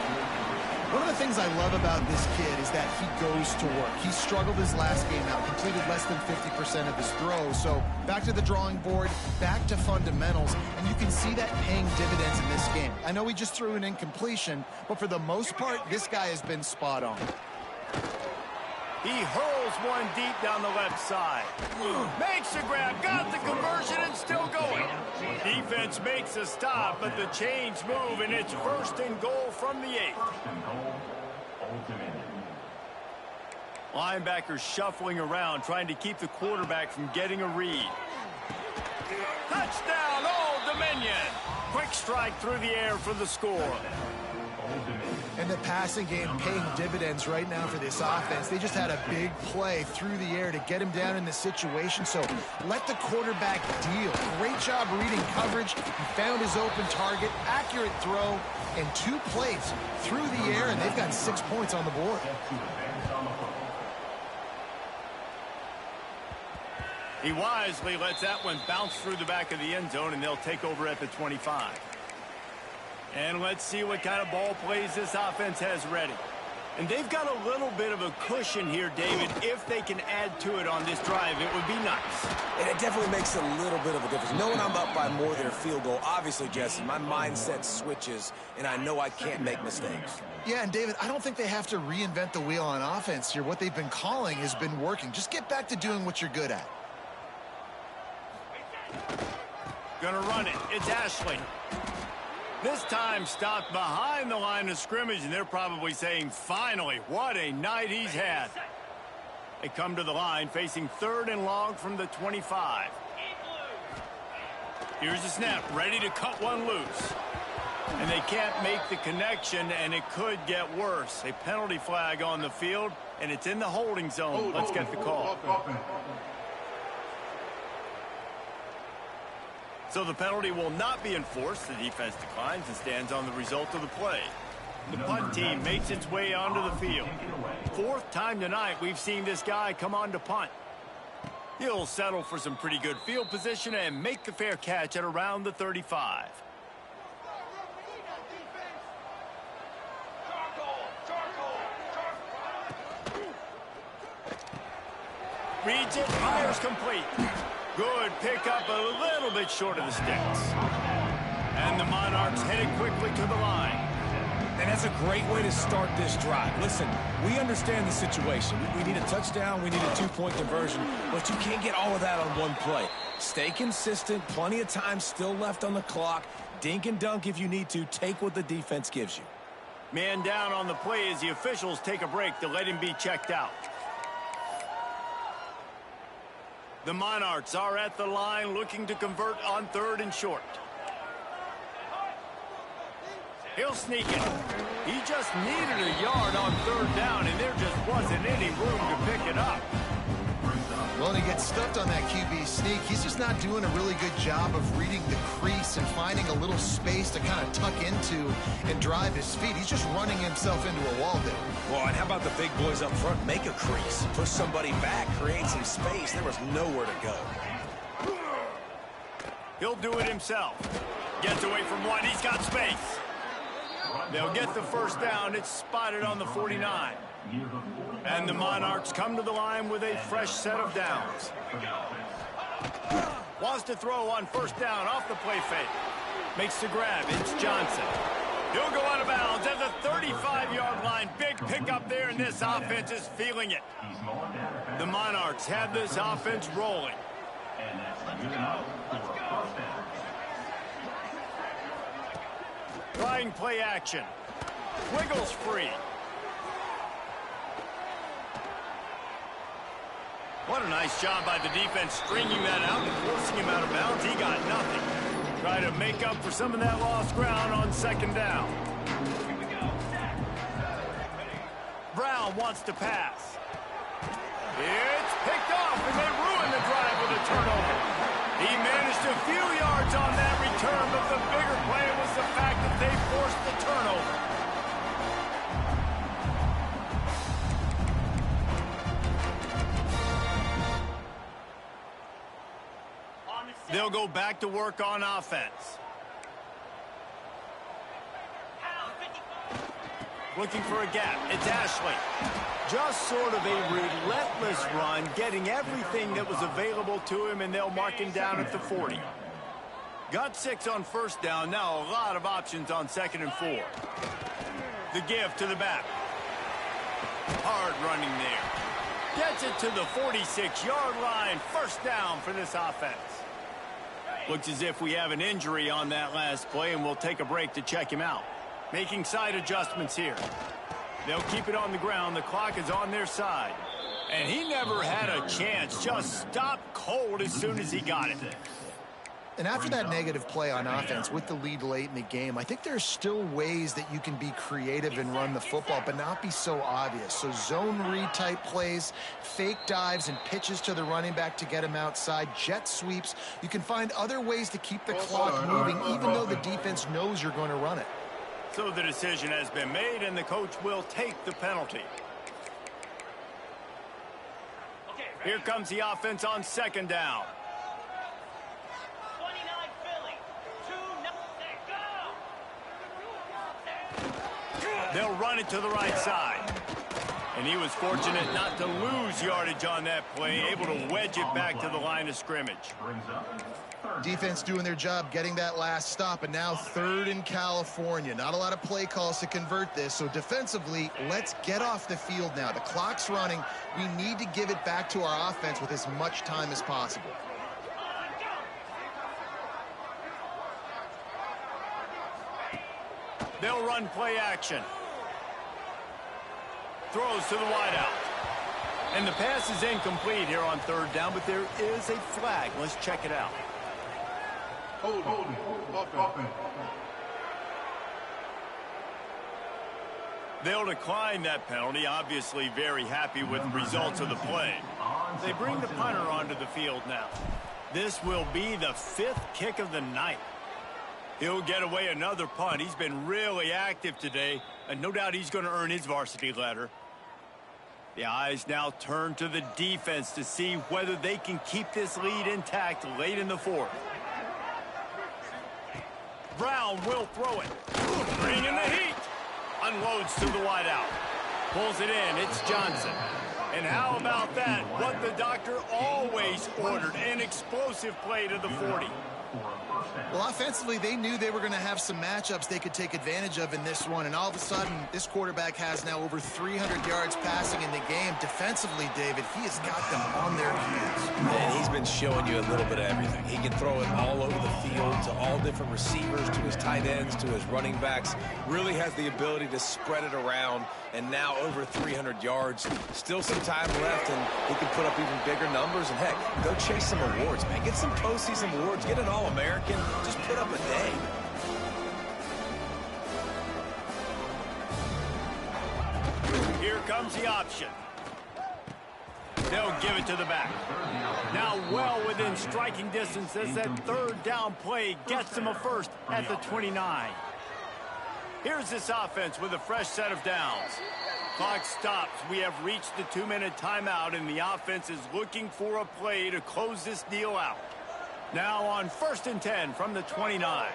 One of the things I love about this kid is that he goes to work. He struggled his last game out, completed less than 50% of his throws. So back to the drawing board, back to fundamentals, and you can see that paying dividends in this game. I know he just threw an incompletion, but for the most part, this guy has been spot on. He hurls one deep down the left side. Makes the grab, got the conversion, and still going. Defense makes a stop, but the chains move, and it's 1st and goal from the 8. Linebackers shuffling around, trying to keep the quarterback from getting a read. Touchdown, Old Dominion! Quick strike through the air for the score. And the passing game paying dividends right now for this offense. They just had a big play through the air to get him down in the situation. So let the quarterback deal. Great job reading coverage. He found his open target, accurate throw, and 2 plays through the air, and they've got 6 points on the board. He wisely lets that one bounce through the back of the end zone, and they'll take over at the 25. And let's see what kind of ball plays this offense has ready. And they've got a little bit of a cushion here, David. If they can add to it on this drive, it would be nice. And it definitely makes a little bit of a difference. Knowing I'm up by more than a field goal, obviously, Jesse, my mindset switches, and I know I can't make mistakes. Yeah, and David, I don't think they have to reinvent the wheel on offense here. What they've been calling has been working. Just get back to doing what you're good at. Gonna run it. It's Ashley. This time stopped behind the line of scrimmage, and they're probably saying, finally, what a night he's had. They come to the line, facing 3rd and long from the 25. Here's the snap, ready to cut one loose. And they can't make the connection, and it could get worse. A penalty flag on the field, and it's in the holding zone. Let's get the call. So the penalty will not be enforced. The defense declines and stands on the result of the play. The punt team makes its way onto the field. 4th time tonight we've seen this guy come on to punt. He'll settle for some pretty good field position and make the fair catch at around the 35. Reads it, fires complete. Good pickup, a little bit short of the sticks. And the Monarchs headed quickly to the line. And that's a great way to start this drive. Listen, we understand the situation. We need a touchdown, we need a 2-point conversion, but you can't get all of that on one play. Stay consistent, plenty of time still left on the clock. Dink and dunk if you need to. Take what the defense gives you. Man down on the play as the officials take a break to let him be checked out. The Monarchs are at the line looking to convert on 3rd and short. He'll sneak it. He just needed a yard on 3rd down, and there just wasn't any room to pick it up. Well, and he gets stuffed on that QB sneak. He's just not doing a really good job of reading the crease and finding a little space to kind of tuck into and drive his feet. He's just running himself into a wall there. Well, and how about the big boys up front? Make a crease. Push somebody back. Create some space. There was nowhere to go. He'll do it himself. Gets away from one. He's got space. They'll get the 1st down. It's spotted on the 49. And the Monarchs come to the line with a fresh set of downs. Wants to throw on 1st down off the play fake. Makes the grab. It's Johnson. He'll go out of bounds at the 35-yard line. Big pickup there, and this offense is feeling it. The Monarchs have this offense rolling. Trying play action. Wiggles free. What a nice job by the defense stringing that out and forcing him out of bounds. He got nothing. Try to make up for some of that lost ground on second down. Brown wants to pass. It's picked off, and they ruin the drive with a turnover. He managed a few yards on that return, but the bigger play was the fact that they forced the turnover. They'll go back to work on offense. Looking for a gap. It's Ashley. Just sort of a relentless run, getting everything that was available to him, and they'll mark him down at the 40. Got 6 on first down. Now a lot of options on 2nd and 4. The give to the back. Hard running there. Gets it to the 46-yard line. First down for this offense. Looks as if we have an injury on that last play, and we'll take a break to check him out. Making side adjustments here. They'll keep it on the ground. The clock is on their side. And he never had a chance. Just stopped cold as soon as he got it. And after that negative play on offense with the lead late in the game, I think there's still ways that you can be creative and run the football, but not be so obvious. So zone read type plays, fake dives and pitches to the running back to get him outside, jet sweeps. You can find other ways to keep the clock moving, even though the defense knows you're going to run it. So the decision has been made, and the coach will take the penalty. Here comes the offense on 2nd down. They'll run it to the right side. And he was fortunate not to lose yardage on that play, able to wedge it back to the line of scrimmage. Defense doing their job getting that last stop, and now 3rd in California. Not a lot of play calls to convert this, so defensively, let's get off the field now. The clock's running. We need to give it back to our offense with as much time as possible. They'll run play action. Throws to the wideout. And the pass is incomplete here on 3rd down, but there is a flag. Let's check it out. Hold. They'll decline that penalty, obviously very happy with the results of the play. They bring the punter onto the field now. This will be the 5th kick of the night. He'll get away another punt. He's been really active today, and no doubt he's going to earn his varsity letter. The eyes now turn to the defense to see whether they can keep this lead intact late in the 4th. Brown will throw it. Bring in the heat. Unloads to the wideout. Pulls it in. It's Johnson. And how about that? What the doctor always ordered. An explosive play to the 40. Well, offensively, they knew they were going to have some matchups they could take advantage of in this one, and all of a sudden, this quarterback has now over 300 yards passing in the game. Defensively, David, he has got them on their heels. And he's been showing you a little bit of everything. He can throw it all over the field to all different receivers, to his tight ends, to his running backs. Really has the ability to spread it around, and now over 300 yards. Still some time left, and he can put up even bigger numbers. And, heck, go chase some awards, man. Get some postseason awards. Get an All-American. Just put up a day. Here comes the option. They'll give it to the back. Now well within striking distance as that 3rd down play gets them a first at the 29. Here's this offense with a fresh set of downs. Clock stops. We have reached the 2-minute timeout, and the offense is looking for a play to close this deal out. Now on 1st and 10 from the 29.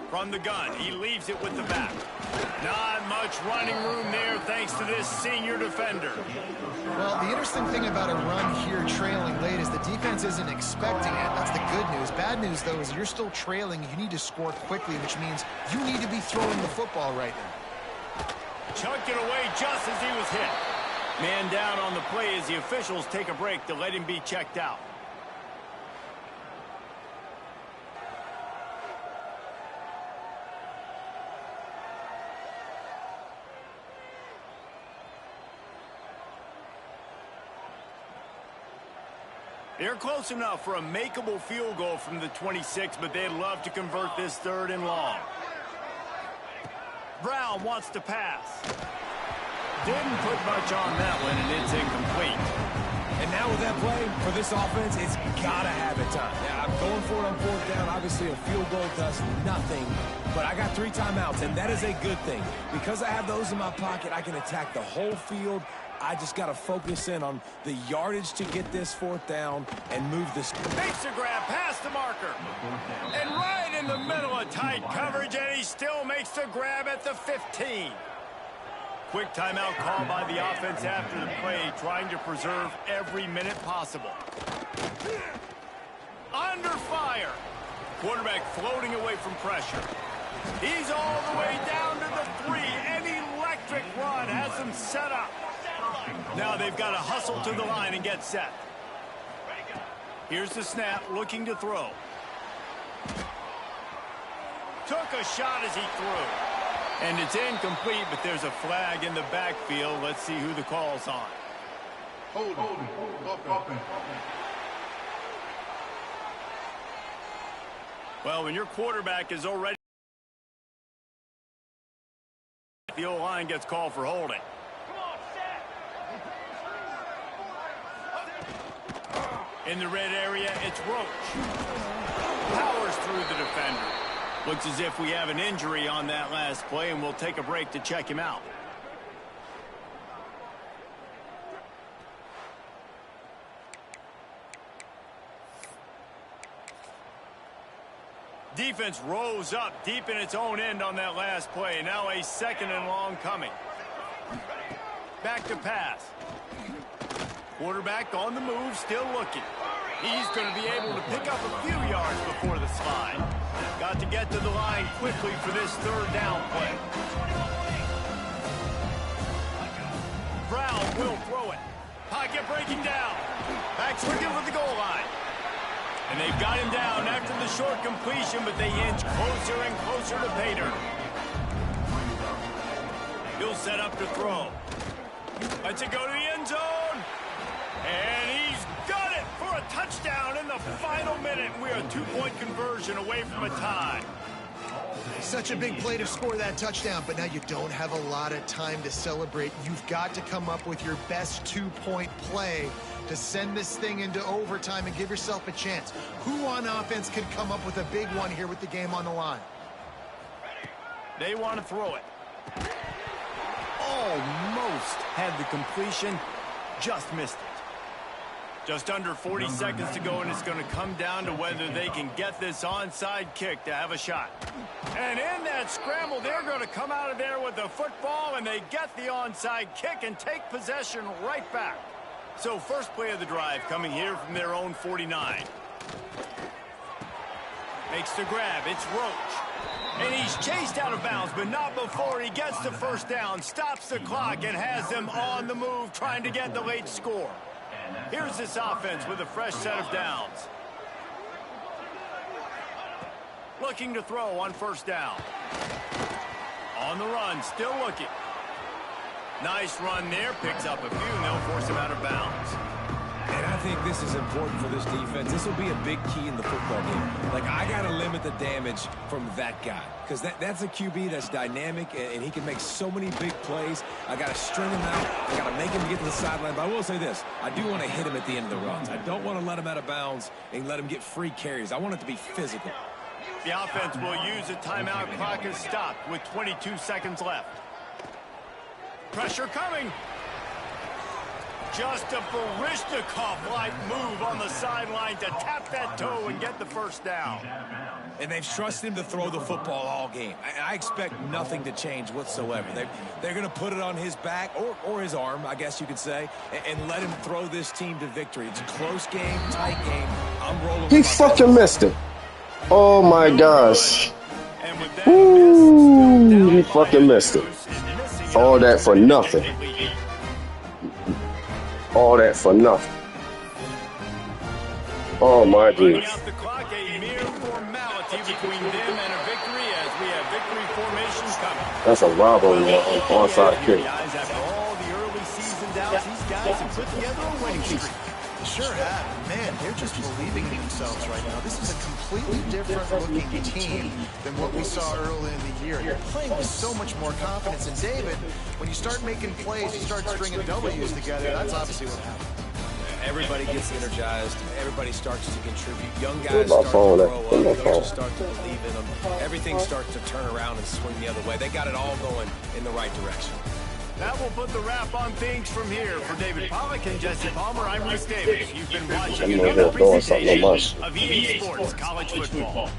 From the gun, he leaves it with the back. Not much running room there thanks to this senior defender. Well, the interesting thing about a run here trailing late is the defense isn't expecting it. That's the good news. Bad news, though, is you're still trailing. You need to score quickly, which means you need to be throwing the football right now. Chucked it away just as he was hit. Man down on the play as the officials take a break to let him be checked out. They're close enough for a makeable field goal from the 26, but they'd love to convert this 3rd and long. Brown wants to pass. Didn't put much on that one, and it's incomplete. And now with that play, for this offense, it's got to have it time. Yeah, I'm going for it on 4th down. Obviously, a field goal does nothing, but I got 3 timeouts, and that is a good thing. Because I have those in my pocket, I can attack the whole field. I just got to focus in on the yardage to get this 4th down and move this. Makes a grab past the marker. And right in the middle of tight coverage, and he still makes the grab at the 15. Quick timeout call by the offense after the play, trying to preserve every minute possible. Under fire. Quarterback floating away from pressure. He's all the way down to the 3. An electric run has him set up. Now they've got to hustle to the line and get set. Here's the snap, looking to throw. Took a shot as he threw. And it's incomplete, but there's a flag in the backfield. Let's see who the call's on. Hold on. Well, when your quarterback is already, the O-line gets called for holding. In the red area, it's Roach. Powers through the defender. Looks as if we have an injury on that last play, and we'll take a break to check him out. Defense rose up deep in its own end on that last play. Now a 2nd and long coming. Back to pass. Quarterback on the move, still looking. He's going to be able to pick up a few yards before the slide. Got to get to the line quickly for this 3rd down play. Brown will throw it. Pocket breaking down. Back's looking for the goal line. And they've got him down after the short completion, but they inch closer and closer to pay dirt. He'll set up to throw. Lets it go to the end zone. And he's got it for a touchdown in the final minute. We're a 2-point conversion away from a tie. Such a big play to score that touchdown, but now you don't have a lot of time to celebrate. You've got to come up with your best 2-point play to send this thing into overtime and give yourself a chance. Who on offense could come up with a big one here with the game on the line? They want to throw it. Almost had the completion, just missed it. Just under 40 seconds to go, and it's going to come down to whether they can get this onside kick to have a shot. And in that scramble, they're going to come out of there with the football, and they get the onside kick and take possession right back. So first play of the drive coming here from their own 49. Makes the grab. It's Roach. And he's chased out of bounds, but not before he gets the 1st down, stops the clock, and has them on the move trying to get the late score. Here's this offense with a fresh set of downs. Looking to throw on 1st down. On the run, still looking. Nice run there, picks up a few, and they'll force him out of bounds. And I think this is important for this defense. This will be a big key in the football game. Like, I got to limit the damage from that guy. Because that's a QB that's dynamic, and he can make so many big plays. I got to string him out. I got to make him get to the sideline. But I will say this. I do want to hit him at the end of the runs. I don't want to let him out of bounds and let him get free carries. I want it to be physical. The offense will use a timeout. Clock is stopped with 22 seconds left. Pressure coming. Just a Barishnikov-like move on the sideline to tap that toe and get the 1st down. And they've trusted him to throw the football all game. I expect nothing to change whatsoever. They're going to put it on his back, or his arm, I guess you could say, and let him throw this team to victory. It's a close game, tight game. I'm rolling. He fucking missed it. Oh, my gosh. Ooh, he fucking missed it. All that for nothing. All that for nothing. Oh my goodness. The clock, a mere formality between them and a victory as we have victory formations coming. That's a robbery on onside kick. After all the early season doubts, these guys have put together a winning streak. sure have. Man, they're just believing in themselves right now. This is a completely different looking team than what we saw early in the year. They're playing with so much more confidence. And David, when you start making plays, you start stringing W's together, that's obviously what happened. Everybody gets energized. Everybody starts to contribute. Young guys start to grow up. Coaches start to believe in them. Everything starts to turn around and swing the other way. They got it all going in the right direction. That will put the wrap on things from here. For David Pollack and Jesse Palmer, I'm Rick Davis. You've been watching another presentation of EA Sports College Football.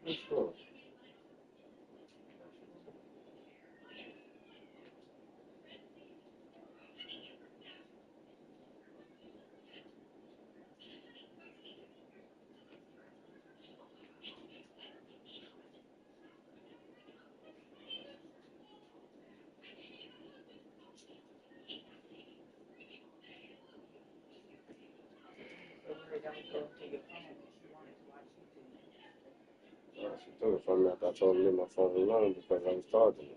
What's going on? She took it from me after I told her to leave my phone alone because I was talking to her.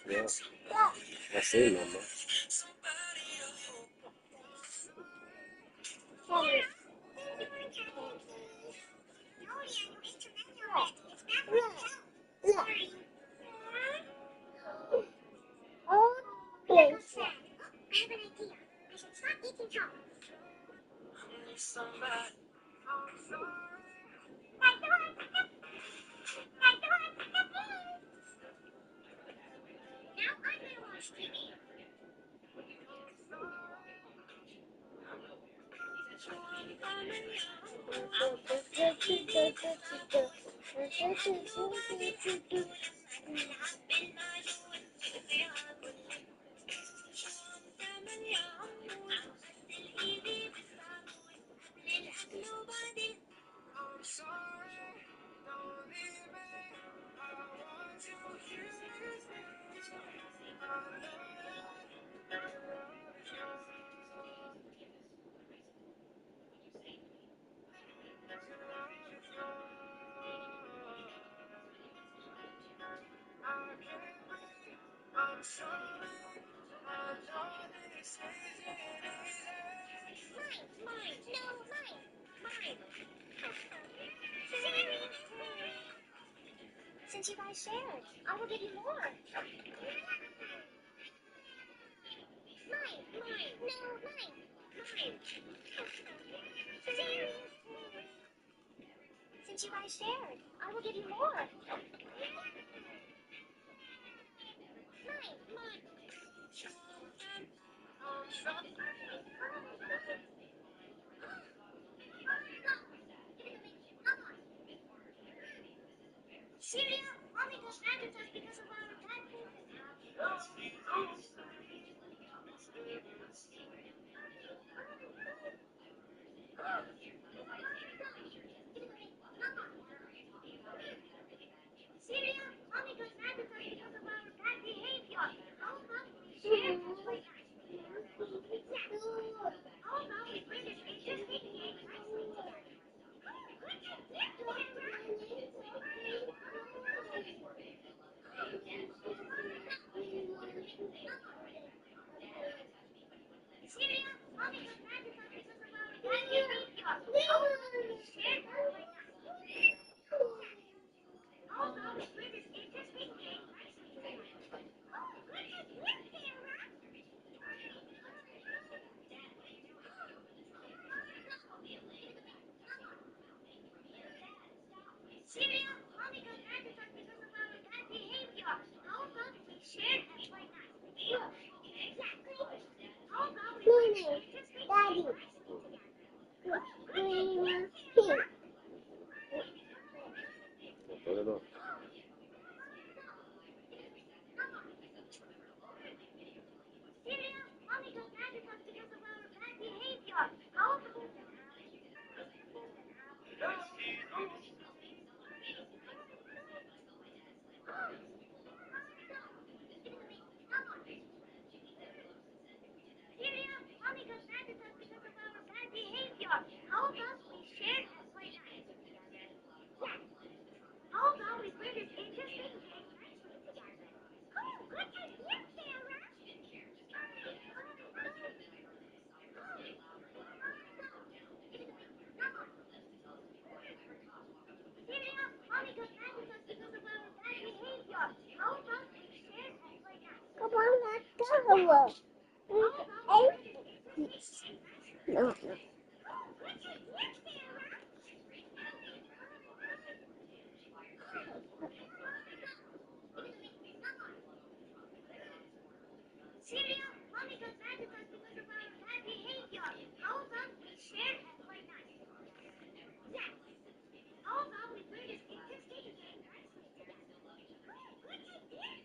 Yeah, I see, Mama. Since you guys shared, I will give you more. Mine. No, mine. Since you guys shared, I will give you more. Mine. Syria only got mad at us because of our bad Syria only got mad at us because of our bad behavior. How about we share this like that? How about we bring this interesting game nicely together? Syria only got mad at us because of our bad behavior. How about we share this like that? How about we bring this interesting game nicely together? Syria only got mad at us because of our bad behavior. How about we share this like that? How about we bring this interesting game nicely together? Put it up. Syria only got mad at us because of our bad behavior. How about Syria only got mad at us because of our bad behavior. How about we share this like that? How about we bring this interesting game nicely together? Good idea, Sarah. Syria only got mad at us because of our bad behavior. How about we share this like that? Come on, let's go. How about we bring this interesting game nicely together? Good idea, Sarah. Syria only got mad at us because of our bad behavior. How about we share this like that? How about we bring this interesting game nicely together? Good idea, Sarah.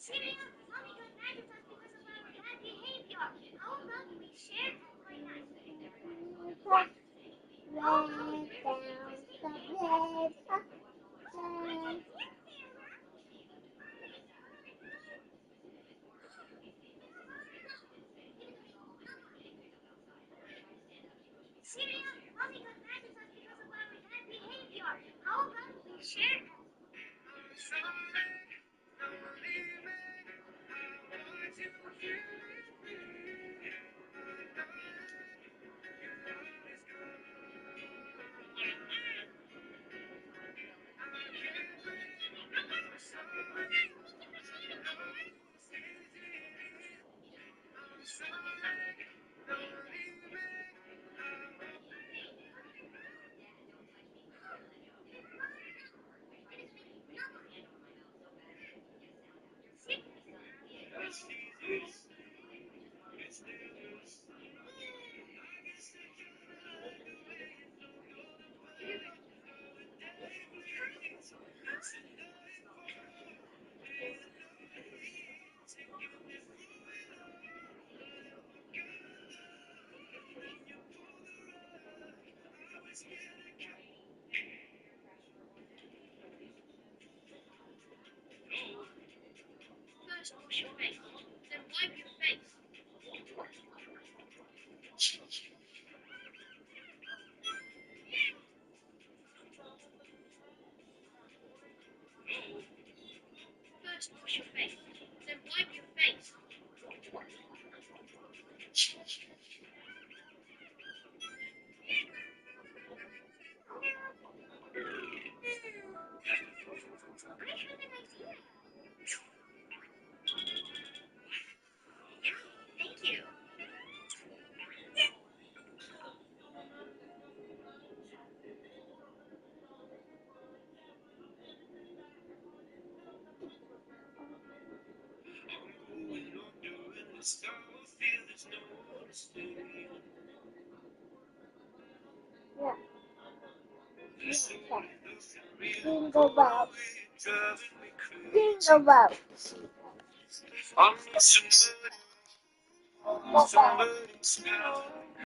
Syria only got mad at us because of our bad behavior. How about we share this like that? How about we bring this interesting game nicely together? Good idea, Sarah. Syria only got mad at us because of our bad behavior. How about we share this? First wash your face, then wipe your face. Wash your face. Then wipe your face. Thank you. Jingle bells. Jingle bells. Jingle bells.